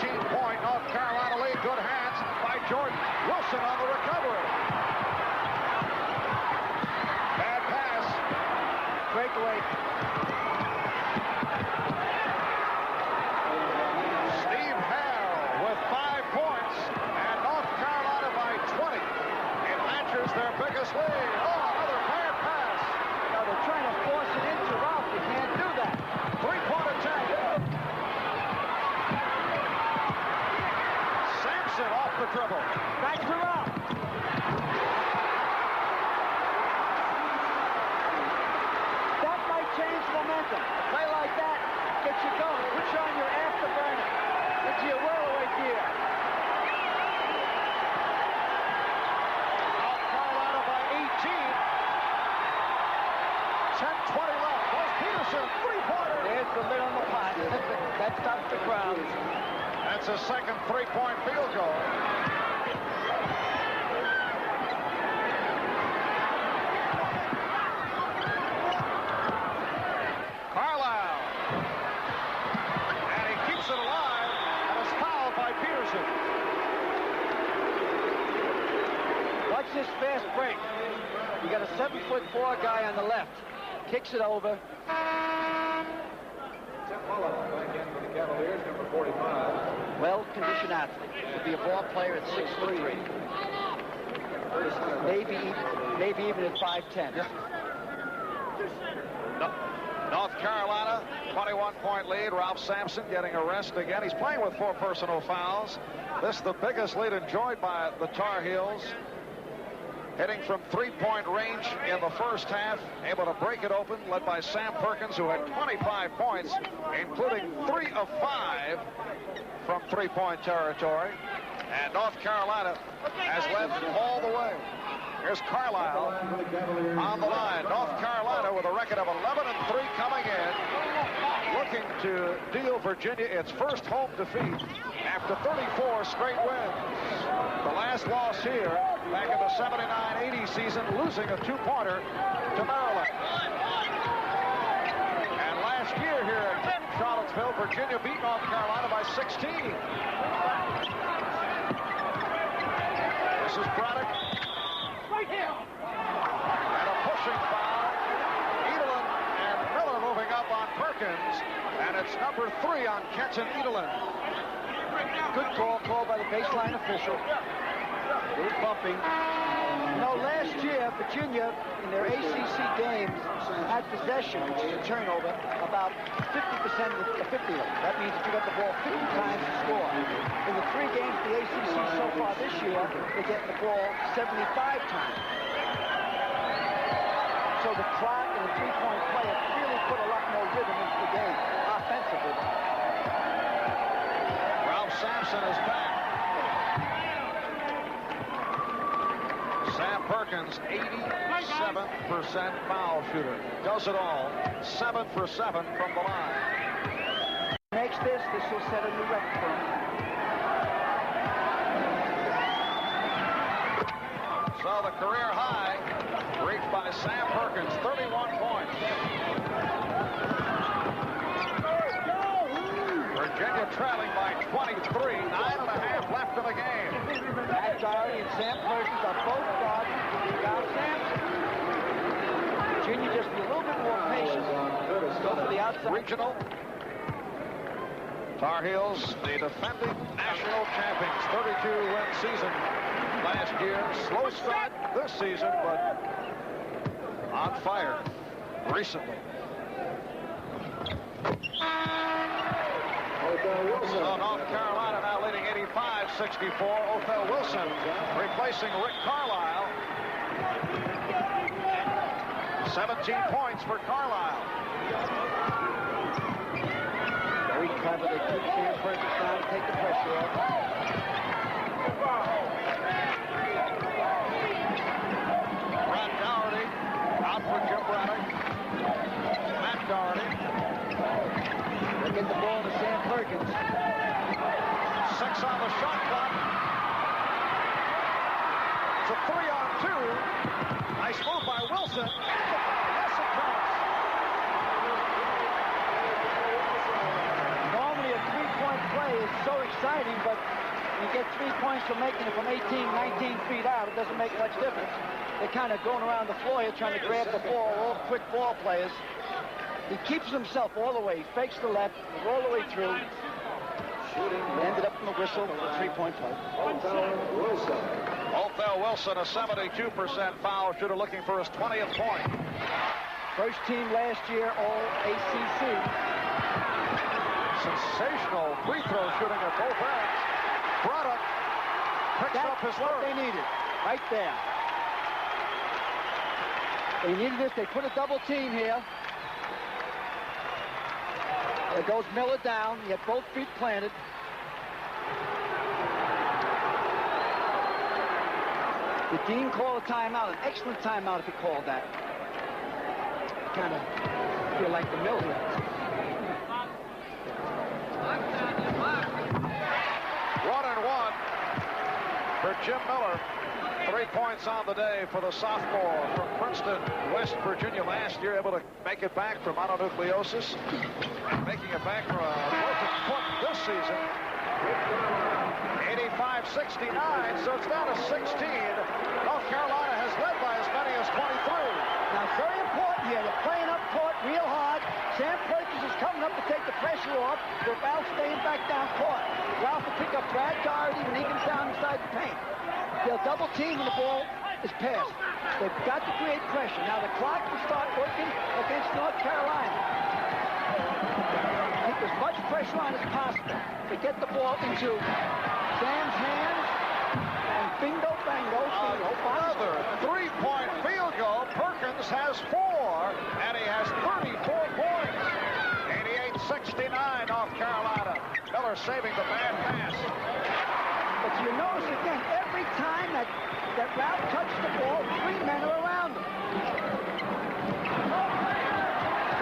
18-point North Carolina lead. Good hands by Jordan. Wilson on the recovery. Bad pass. Breakaway. Steve Hale with 5 points, and North Carolina by 20. It matches their biggest lead. Oh, another bad pass. Now they're trying to force it into Ralph. They can't do that. 3-point attack. Wilson, three-pointer. There's the lid on the pot. That stops the crowd. That's a second three-point field goal. Carlisle. And he keeps it alive and is fouled by Peterson. Watch this fast break. You got a 7'4" guy on the left. Kicks it over. Well-conditioned athlete. Could be a ball player at 6'3". Maybe even at 5'10". North Carolina, 21-point lead. Ralph Sampson getting a rest again. He's playing with 4 personal fouls. This is the biggest lead enjoyed by the Tar Heels. Hitting from three-point range in the first half, able to break it open, led by Sam Perkins, who had 25 points, including 3 of 5 from three-point territory. And North Carolina has led all the way. Here's Carlisle on the line. North Carolina with a record of 11-3 coming in, looking to deal Virginia its first home defeat after 34 straight wins. The last loss here back in the 79-80 season, losing a two-pointer to Maryland. And last year here at Charlottesville, Virginia beat North Carolina by 16. This is Braddock. Right here. And a pushing foul. Edelin and Miller moving up on Perkins. And it's number 3 on Kenton Edelin. Good call by the baseline official. Good bumping. You know, last year, Virginia, in their ACC games, had possession, which is a turnover, about 50% of the 50 of them. That means that you got the ball 50 times to score. In the 3 games of the ACC so far this year, they get the ball 75 times. So the clock and the three-point play have really put a lot more rhythm into the game, offensively. Ralph Sampson is back. Sam Perkins, 87% foul shooter. Does it all. 7 for 7 from the line. Makes this will set a new record for him. So the career high reached by Sam Perkins, 31 points. Virginia trailing by 23, 9.5 left in the game. Matt Doherty and Sam Perkins are both guarding Ralph Sampson. Virginia just be a little bit more patient. Go for the outside. Regional. Tar Heels, the defending national champions, 32-win season last year. Slow start this season, but on fire recently. So North Carolina now leading 85-64. Othell Wilson replacing Rick Carlisle. 17 points for Carlisle. Very clever. They keep Sam Perkins down to take the pressure off. Brad Doherty out for Jim Braddock. Matt Doherty. They get the ball to Sam Perkins. 6 on the shot clock. It's a 3-on-2. Nice move by Wilson. Yes, it counts. Normally a three-point play is so exciting, but you get 3 points for making it from 18, 19 feet out. It doesn't make much difference. They're kind of going around the floor here trying to grab the ball, all quick ball players. He keeps himself all the way. He fakes the left, all the way through. Shooting. Ended up in the whistle for a three-point play. Othell Wilson, a 72% foul shooter, looking for his 20th point. First team last year, all ACC. Sensational free throw shooting at both ends. Braddock picks up his what work. they needed, right there. They needed this. They put a double team here. There goes Miller down. He had both feet planted. The dean called a timeout, an excellent timeout if he called that. Kind of feel like the mill here. 1-1 for Jim Miller. 3 points on the day for the sophomore from Princeton, West Virginia last year, able to make it back from mononucleosis, making it back from a broken foot this season. 85-69, so it's down to 16. North Carolina has led by as many as 23. Now, it's very important here. They're playing up court real hard. Sam Perkins is coming up to take the pressure off with Ralph staying back down court. Ralph will pick up Brad Doherty when he comes down inside the paint. They'll double team when the ball is passed. They've got to create pressure. Now the clock will start working against North Carolina. Keep as much pressure on as possible to get the ball into Sam's hands. And bingo, bango, bingo. Another three-point field goal. Perkins has 4, and he has 34 points. 88-69, North Carolina. Miller saving the bad pass. But you notice again, every time that Ralph touched the ball, 3 men are around him.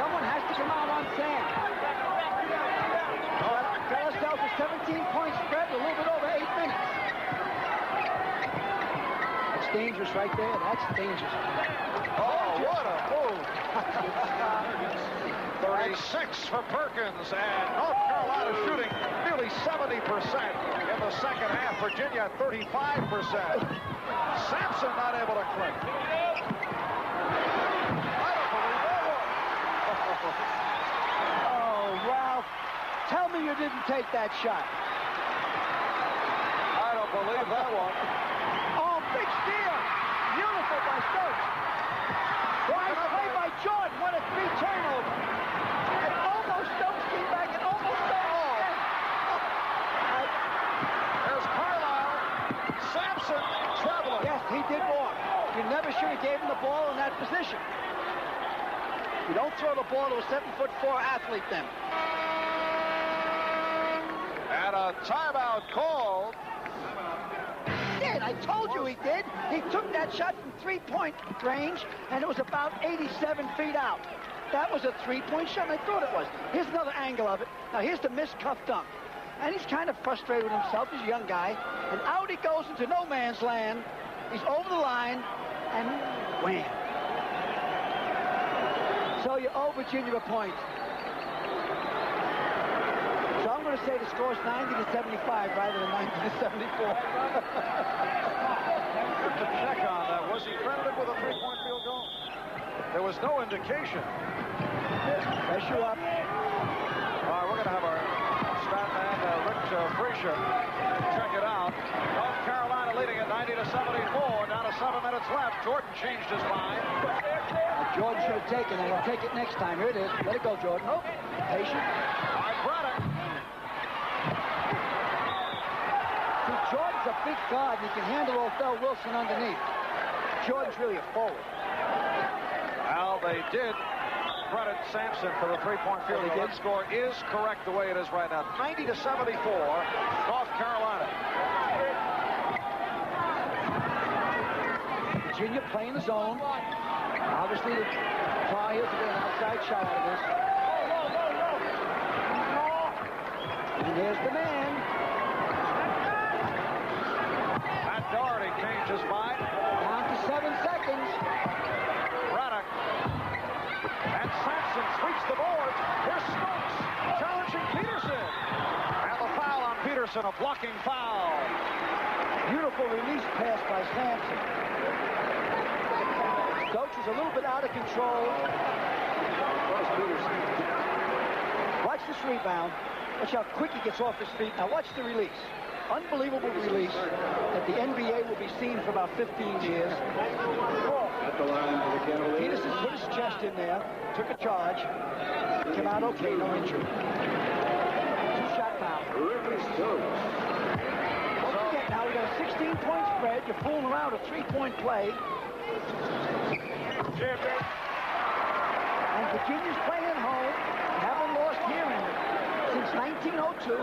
Someone has to come out on Sam. Dallas tells a 17-point spread, a little bit over 8 minutes. That's dangerous right there. That's dangerous. Oh, what a move. 36 for Perkins, and North Carolina shooting nearly 70% in the second half. Virginia 35%. Sampson not able to click. I don't believe that one. Oh, Ralph, tell me you didn't take that shot. I don't believe that one. Oh, big steal. Beautiful by Stokes. Wise play by Jordan. What a 3 turnover. And almost Stokes came back and almost Stokes. There's Carlisle. Sampson traveling. Yes, he did walk. You never should have gave him the ball in that position. You don't throw the ball to a 7'4" athlete then. And a timeout called. I told you he did. He took that shot from 3-point range, and it was about 87 feet out. That was a 3-point shot, and I thought it was. Here's another angle of it. Now, here's the missed cuff dunk. And he's kind of frustrated with himself. He's a young guy. And out he goes into no man's land. He's over the line, and wham. So you owe Virginia a point. So I'm going to say the score's 90-75 rather than 90-74. Check on that. Was he credited with a 3-point field goal? There was no indication. Pressure up. All right, we're going to have our stat man, Rick Freesia, check it out. North Carolina leading at 90-74. Down to 7 minutes left. Jordan changed his mind. Jordan should have taken it. He'll take it next time. Here it is. Let it go, Jordan. Oh, patient. All right, Braddock. See, Jordan's a big guard, and he can handle Othell Wilson underneath. Jordan's really a forward. Well, they did credit Sampson for the 3-point field goal. That score is correct the way it is right now. 90-74, North Carolina. Virginia playing the zone. Obviously, the Tar Heels to get an outside shot out of this. And here's the man. Matt Doherty changed his mind. Down to 7 seconds. Braddock. And Sampson sweeps the boards. Here's Stokes challenging Peterson. And the foul on Peterson, a blocking foul. Beautiful release pass by Sampson. Stokes is a little bit out of control. There's Peterson. Watch this rebound. Watch how quick he gets off his feet. Now watch the release. Unbelievable release that the NBA will be seeing for about 15 years. Peterson put his chest in there, took a charge, came out okay, no injury. 2-shot foul. Now we got a 16-point spread. You're fooling around a 3-point play. And Virginia's playing at home. Haven't lost here since 1902.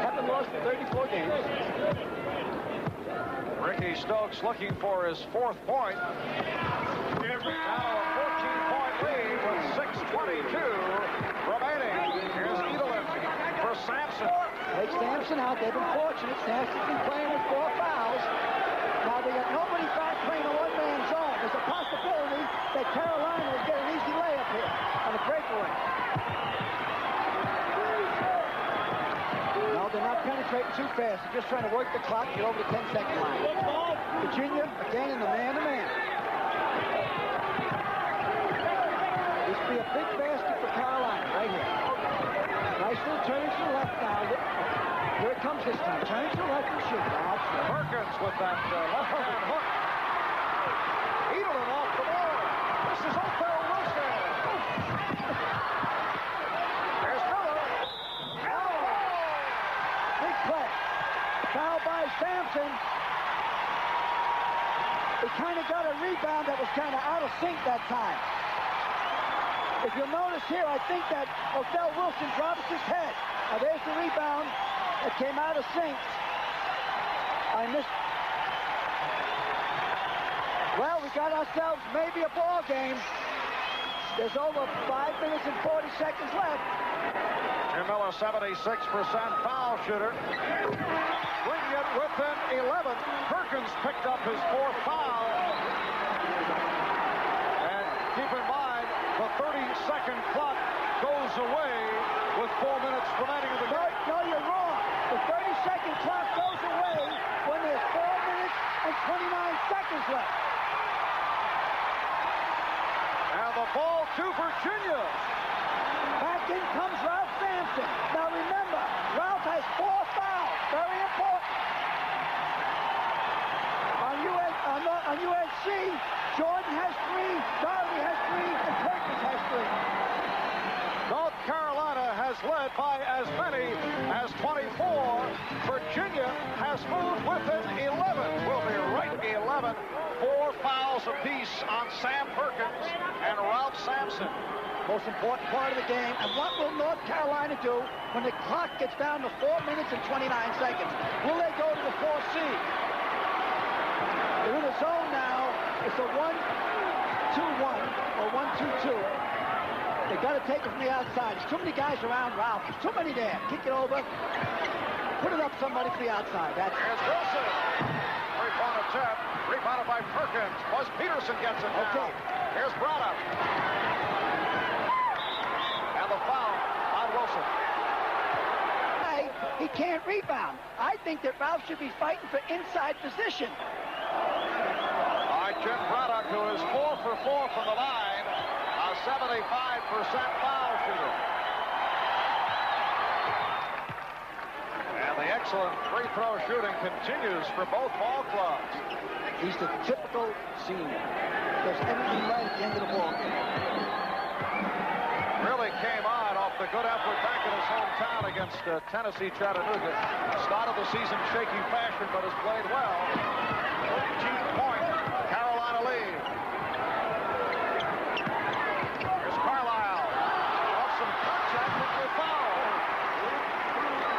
Haven't lost 34 games. Ricky Stokes looking for his 4th point. Now a 14-point lead with 6:20 2:22 remaining. Here's Edelin for Sampson. Take Sampson out. They've been fortunate. Sampson's been playing with 4 fouls. Now they got nobody back playing a one-man zone. There's a possibility that Carolina will get an easy layup here on a breakaway. No, they're not penetrating too fast. They're just trying to work the clock, get over the 10-second line. Virginia, again, in the man-to-man. This will be a big basket for Carolina right here. Nice little turning to the left now. Here it comes this time. Turning to the left and shoot. Perkins with that left-hand hook. Edelin off the ball. This is Othell Wilson. There's Miller. Big play. Foul by Sampson. He kind of got a rebound that was kind of out of sync that time. If you'll notice here, I think that Othell Wilson drops his head. Now there's the rebound that came out of sync. I missed. Well, we got ourselves maybe a ball game. There's over 5 minutes and 40 seconds left. Jim Miller, 76% foul shooter. Bringing it within 11. Perkins picked up his 4th foul. And keep in mind, the 30-second clock goes away with 4 minutes remaining in the game. No, you're wrong. The 30-second clock goes away when there's 4 minutes and 29 seconds left. And the ball to Virginia. Back in comes Ralph Sampson. Now remember, Ralph has 4 fouls. Very important. On UNC, Jordan has 3, Darby has 3, and Perkins has 3. North Carolina has led by as many as 24. Virginia has moved within 11. Will be right 11. 4 fouls apiece on Sam Perkins and Ralph Sampson. Most important part of the game. And what will North Carolina do when the clock gets down to 4 minutes and 29 seconds? Will they go to the 4th seed? They're in a zone now. It's a 1-2-1 or 1-2-2. They got to take it from the outside. There's too many guys around Ralph. There's too many there. Kick it over. Put it up somebody from the outside. That's Here's Wilson. Three-point attempt. Rebounded by Perkins. Buzz Peterson gets it down. Okay. Here's Braddock. And the foul on Wilson. He can't rebound. I think that Ralph should be fighting for inside position. All right, Jim Braddock, who is 4 for 4 from the line, a 75% foul shooter. And the excellent free throw shooting continues for both ball clubs. He's the typical senior. Does everything right at the end of the ball. Really came on off the good effort back in his hometown against Tennessee Chattanooga. Started the season shaky fashion, but has played well. 13-point Carolina lead. Here's Carlisle. Off some contact with the foul.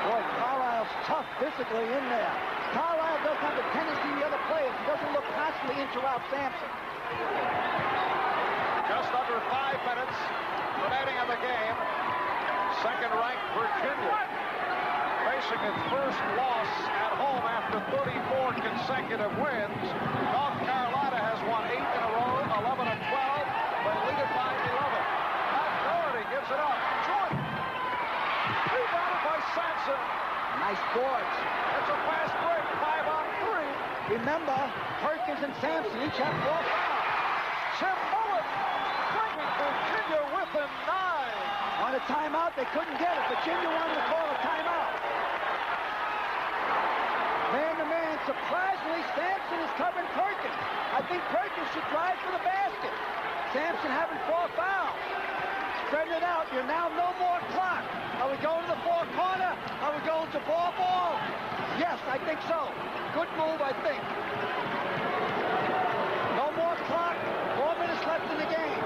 Boy, Carlisle's tough physically in there. Carlisle doesn't have the tendency of the other players. He doesn't look constantly into Ralph Sampson. Just under 5 minutes remaining in the game. Second-ranked Virginia facing its first loss at home after 34 consecutive wins. North Carolina has won 8 in a row, 11 and 12. They lead it by 11. Matt Doherty gives it up. Jordan. Rebounded by Sampson. Nice boards. It's a fast break. 5 on 3. Remember, Perkins and Sampson each have 4 fouls. Jim Miller bringing Virginia within 9. On a timeout, they couldn't get it. Virginia wanted to call a timeout. Man-to-man, surprisingly, Sampson is covering Perkins. I think Perkins should drive for the basket. Sampson having 4 fouls. Spreading it out. You're now no more clock. Are we going to the 4 corner? Are we going to ball? Yes, I think so. Good move, I think. No more clock. 4 minutes left in the game.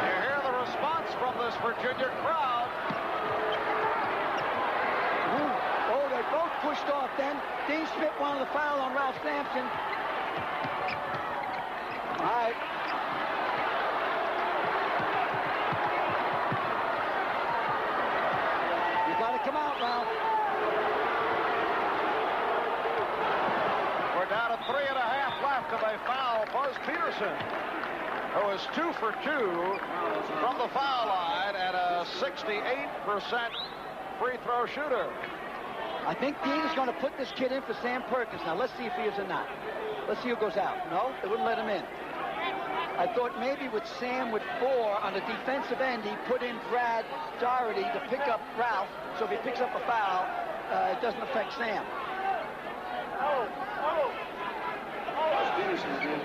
You hear the response from this Virginia crowd. Oh, they both pushed off then. Dean Smith wanted the foul on Ralph Sampson. All right. Peterson, who is 2 for 2 from the foul line and a 68% free throw shooter. I think Dean is going to put this kid in for Sam Perkins. Now, let's see if he is or not. Let's see who goes out. No, they wouldn't let him in. I thought maybe with Sam with 4 on the defensive end, he put in Brad Doherty to pick up Ralph. So if he picks up a foul, it doesn't affect Sam.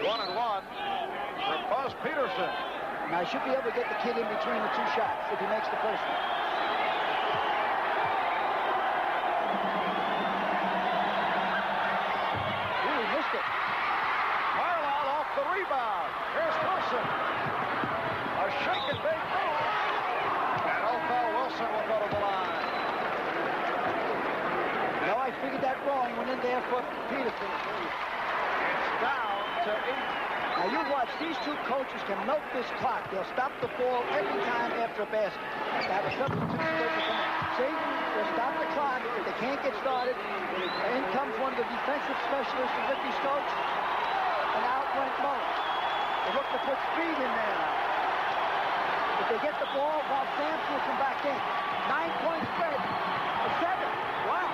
1-1 for Buzz Peterson. Now, I should be able to get the kid in between the 2 shots if he makes the first one. Ooh, he missed it. Carlisle off the rebound. Here's Wilson. A shake and bake move. And Othell Wilson will go to the line. No, I figured that wrong. Went in there for Peterson. It's down to 8. Now, you watch. These 2 coaches can milk this clock. They'll stop the ball every time after a basket. They have a substitution there to come in. See? They'll stop the clock. They can't get started. In comes one of the defensive specialists of Ricky Stokes. And out went Mullins. They look to put speed in there now. If they get the ball, Bob Sampson will come back in. 9-point spread. A 7. Wow.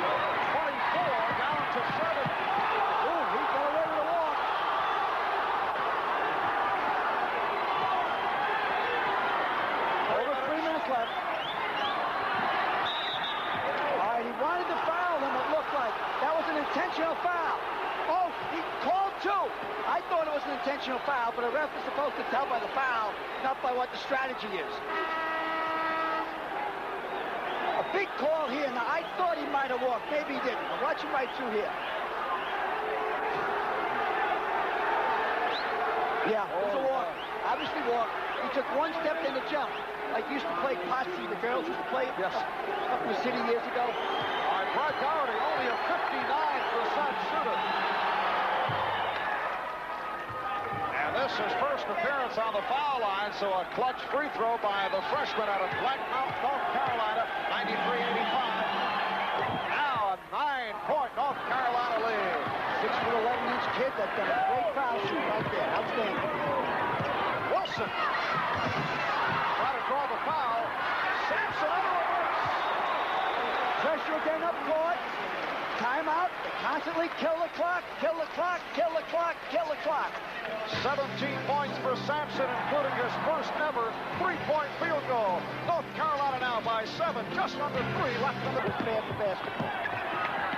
24 down to 7. Ooh, he got away with a walk. Over 3 minutes left. All right, he wanted to foul them, it looked like. That was an intentional foul. Oh, he called 2. I thought it was an intentional foul, but a ref is supposed to tell by the foul, not by what the strategy is. A big call here. Now, I thought he might have walked. Maybe he didn't. But watch him right through here. Yeah, it was a walk. Obviously walk. He took 1 step and a jump. Like used to play posse. The girls used to play it up in the city years ago. All right, Brad Doherty, only a 59% shooter. And this is first appearance on the foul line, so a clutch free throw by the freshman out of Blackmount, North Carolina, 93-85. Now a 9-point North Carolina lead. 6'11" kid that's done a great foul shoot right there. Outstanding. Wilson. Try to draw the foul. Sampson on the reverse. Pressure again up court. Timeout. They constantly kill the clock, kill the clock, kill the clock, kill the clock. 17 points for Sampson, including his first ever 3-point field goal. North Carolina now by 7, just under 3 left in the bad for basketball.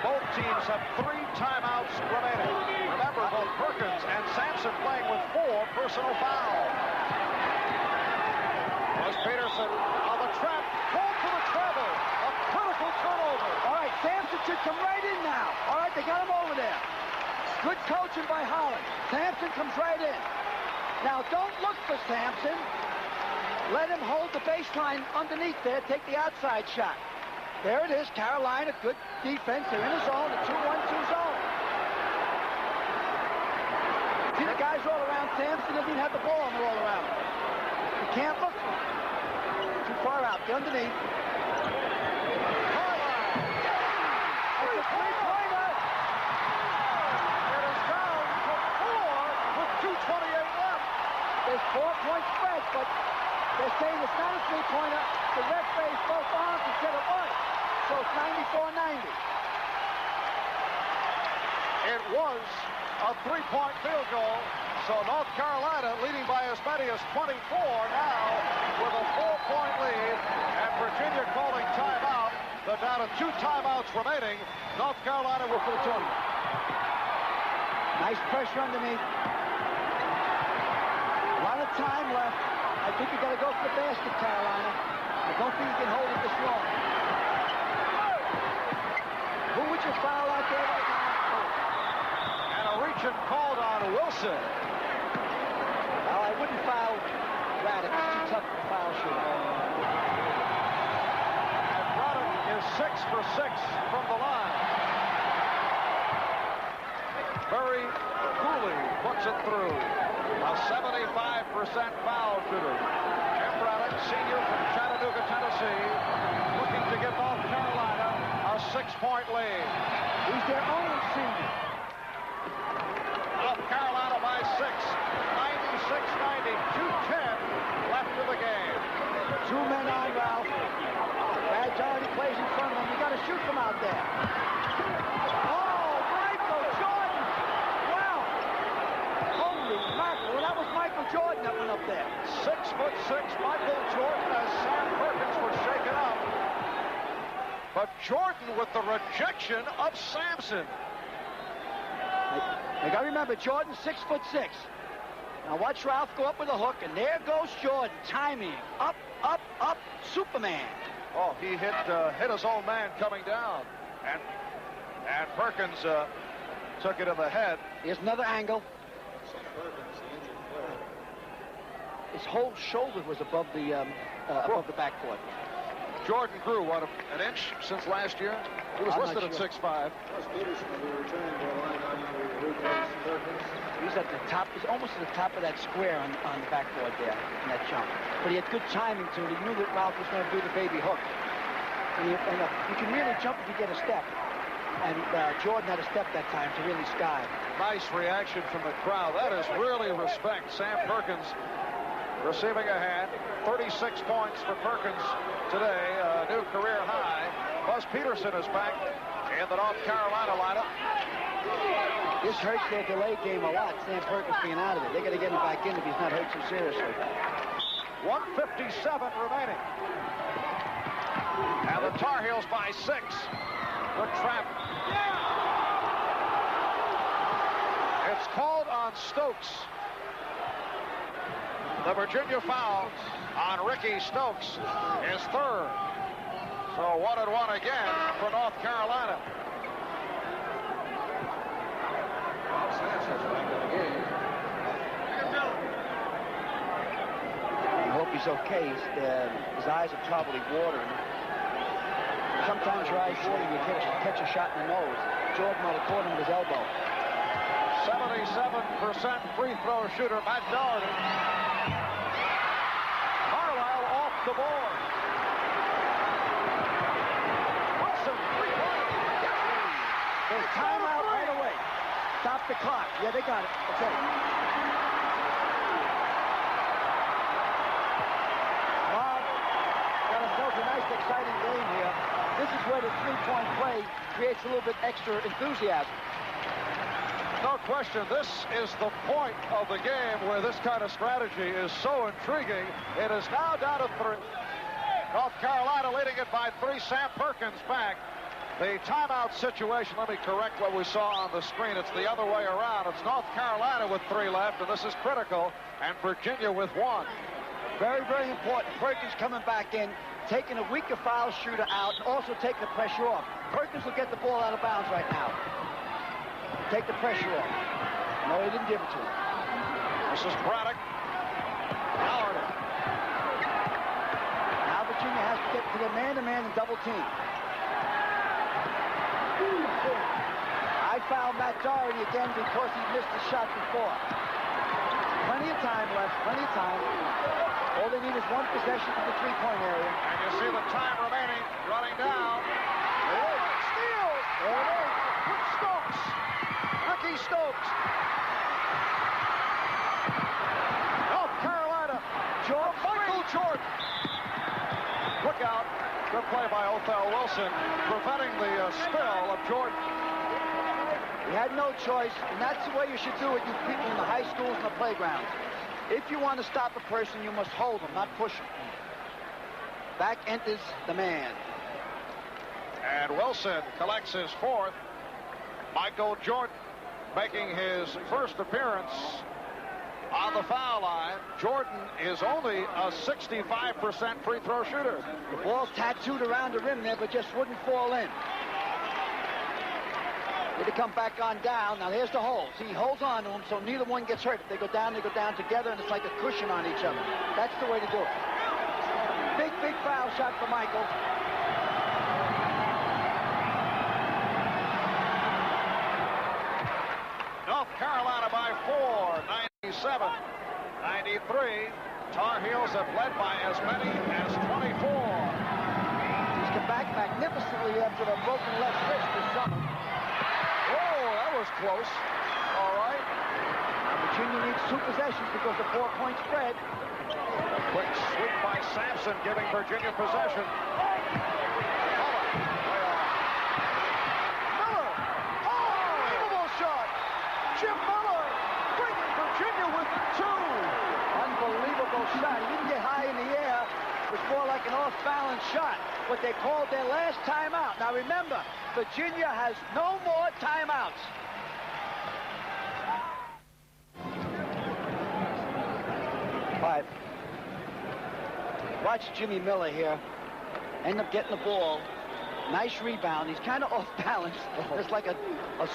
Both teams have 3 timeouts remaining. Remember, both Perkins and Sampson playing with 4 personal fouls. Was Peterson on the trap, pulled to the treble, a critical turnover. All right, Sampson should come right in now. All right, they got him over there. Good coaching by Holland. Sampson comes right in. Now, don't look for Sampson. Let him hold the baseline underneath there, take the outside shot. There it is, Carolina, good defense. They're in the zone, a 2-1-2 zone. See the guys all around Sampson, they didn't have the ball, and they're all around him. You can't look for him. Too far out, they're underneath. That's a three-pointer. It is down to 4 with 2:28 left. There's 4-point spread, but they're saying it's not a three-pointer. The ref raised both arms and said it was. So it's 94-90. It was a 3-point field goal. So North Carolina leading by as many as 24 now with a 4-point lead. And Virginia calling timeout. They're down to 2 timeouts remaining. North Carolina will for the tournament. Nice pressure underneath. A lot of time left. I think you got to go for the basket, Carolina. I don't think you can hold it this long. Who would you foul out there right now? And a reach and called on Wilson. Well, I wouldn't foul Braddock. It's too tough to foul shoot. And Braddock is 6 for 6 from the line. Very coolly puts it through. A 75% foul shooter. Jim Braddock, senior from Chattanooga, Tennessee, looking to give North Carolina a 6-point lead. He's their own senior. North Carolina by 6. 2 men on Ralph. Badge already plays in front of him. You got to shoot from out there. Oh, Michael Jordan! Wow! Holy mackerel! Well, that was Michael Jordan that went up there. 6'6" Michael Jordan as Sam Perkins was shaken up. But Jordan with the rejection of Sampson. You got to remember, Jordan's 6'6". Now watch Ralph go up with a hook, and there goes Jordan, timing. Up, up, up, Superman. Oh, he hit his own man coming down. And Perkins took it in the head. Here's another angle. His whole shoulder was above the backboard. Jordan grew, what, an inch since last year? He was listed at 6'5". He's at the top. He's almost at the top of that square on the backboard there in that jump. But he had good timing to it. He knew that Ralph was going to do the baby hook. And you can really jump if you get a step. And Jordan had a step that time to really sky. Nice reaction from the crowd. That is really respect. Sam Perkins receiving a hand. 36 points for Perkins today, a new career high. Buzz Peterson is back in the North Carolina lineup. This hurts their delay game a lot, Sam Perkins being out of it. They got to get him back in if he's not hurt so seriously. 1:57 remaining. And the Tar Heels by 6. Good trap. It's called on Stokes. The Virginia foul on Ricky Stokes is third. So 1-1 again for North Carolina. I hope he's okay. His eyes are probably watering. Sometimes your eyes water, you catch a shot in the nose. Jordan might have caught him with his elbow. 77% free throw shooter, Matt Doherty. Carlisle off the board. Wilson, 3-point. There's timeout right away. Stop the clock. Yeah, they got it. Okay. Bob got himself a nice, exciting game here. This is where the three-point play creates a little bit extra enthusiasm. No question, this is the point of the game where this kind of strategy is so intriguing. It is now down to 3. North Carolina leading it by 3. Sam Perkins back. The timeout situation, let me correct what we saw on the screen. It's the other way around. It's North Carolina with 3 left, and this is critical, and Virginia with 1. Very, very important. Perkins coming back in, taking a weaker foul shooter out, and also taking the pressure off. Perkins will get the ball out of bounds right now. Take the pressure off. No, he didn't give it to him. This is Braddock. Howard. Now Virginia has to get to the man-to-man and double team. I fouled Matt Doherty again because he missed the shot before. Plenty of time left, plenty of time. All they need is one possession from the three-point area. And you see the time remaining, running down. Steal! There it is. Stokes. Ricky Stokes. North Carolina. Michael Jordan. Look out. Good play by Othell Wilson, preventing the spill of Jordan. He had no choice, and that's the way you should do it, you people in the high schools and the playgrounds. If you want to stop a person, you must hold him, not push him. Back enters the man. And Wilson collects his 4th. Michael Jordan making his first appearance on the foul line. Jordan is only a 65% free throw shooter. The ball's tattooed around the rim there, but just wouldn't fall in. Need to come back on down. Now here's the hole. See, he holds on to him so neither one gets hurt. If they go down together, and it's like a cushion on each other. That's the way to do it. Big, big foul shot for Michael. North Carolina by 4, 97-93. Tar Heels have led by as many as 24. He's come back magnificently after a broken left wrist this summer. Oh, that was close. All right. Now Virginia needs 2 possessions because of 4-point spread. Quick sweep by Sampson giving Virginia possession. Miller. Unbelievable shot. Jim Miller bringing Virginia with 2. Unbelievable shot. He didn't get high in the air. It was more like an off-balance shot. But they called their last timeout. Now remember, Virginia has no more timeouts. All right. Watch Jimmy Miller here. End up getting the ball. Nice rebound. He's kind of off balance. Just like a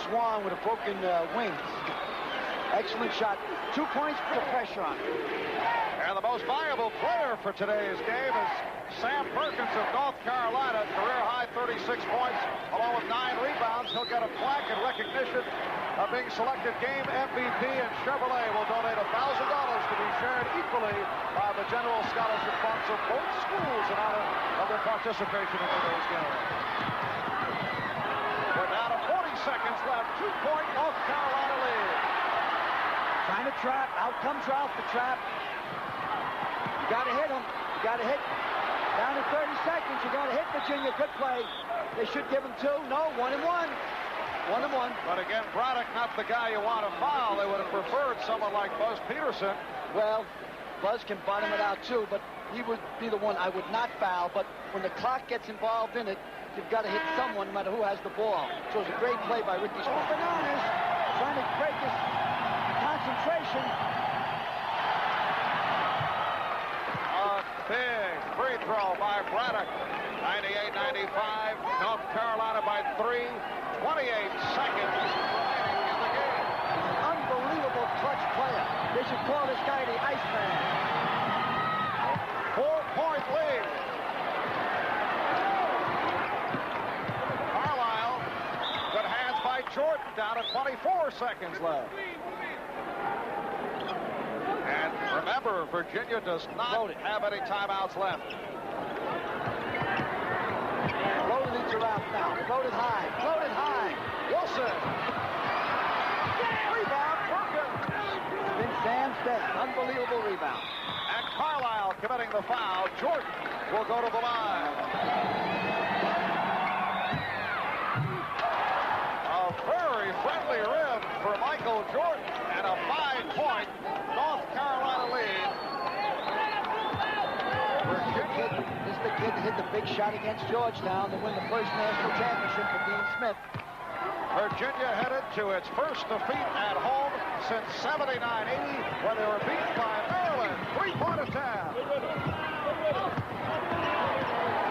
swan with a broken wing. Excellent shot. 2 points, put the pressure on. And the most valuable player for today's game is Sam Perkins of North Carolina. Career-high 36 points, along with 9 rebounds. He'll get a plaque in recognition of being selected game MVP, and Chevrolet will donate $1,000 to be shared equally by the General Scholarship Funds of both schools in honor of their participation in today's game. We're down to 40 seconds left. 2-point North Carolina lead. Trying to trap. Out comes Ralph to trap. You got to hit him. You got to hit. Down to 30 seconds. You got to hit Virginia. Good play. They should give him 2. No, 1 and 1. 1 and 1. But again, Braddock, not the guy you want to foul. They would have preferred someone like Buzz Peterson. Well, Buzz can bottom it out too, but he would be the one I would not foul. But when the clock gets involved in it, you've got to hit someone no matter who has the ball. So it was a great play by Ricky Smith. Bananas trying to break his concentration. A big free throw by Braddock. 98-95. North Carolina by 3. 28 seconds remaining in the game. Unbelievable clutch player. They should call this guy the Iceman. 4-point lead. Carlisle. Good hands by Jordan. Down to 24 seconds left. And remember, Virginia does not have any timeouts left. Loaded into Ralph now. Loaded high. Loaded high. Wilson. Rebound, Perkins. Been Sam's day. Unbelievable rebound. And Carlisle committing the foul. Jordan will go to the line. A very friendly rim for Michael Jordan, and a 5-point North Carolina lead. This is the kid that hit the big shot against Georgetown to win the first national championship for Dean Smith. Virginia headed to its first defeat at home since 79-80 when they were beaten by Maryland. 3-point attempt.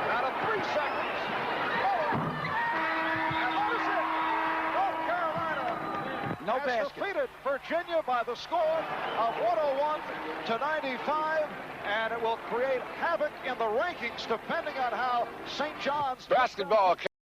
Down to 3 seconds. And what is it? North Carolina has defeated Virginia by the score of 101-95, and it will create havoc in the rankings depending on how St. John's basketball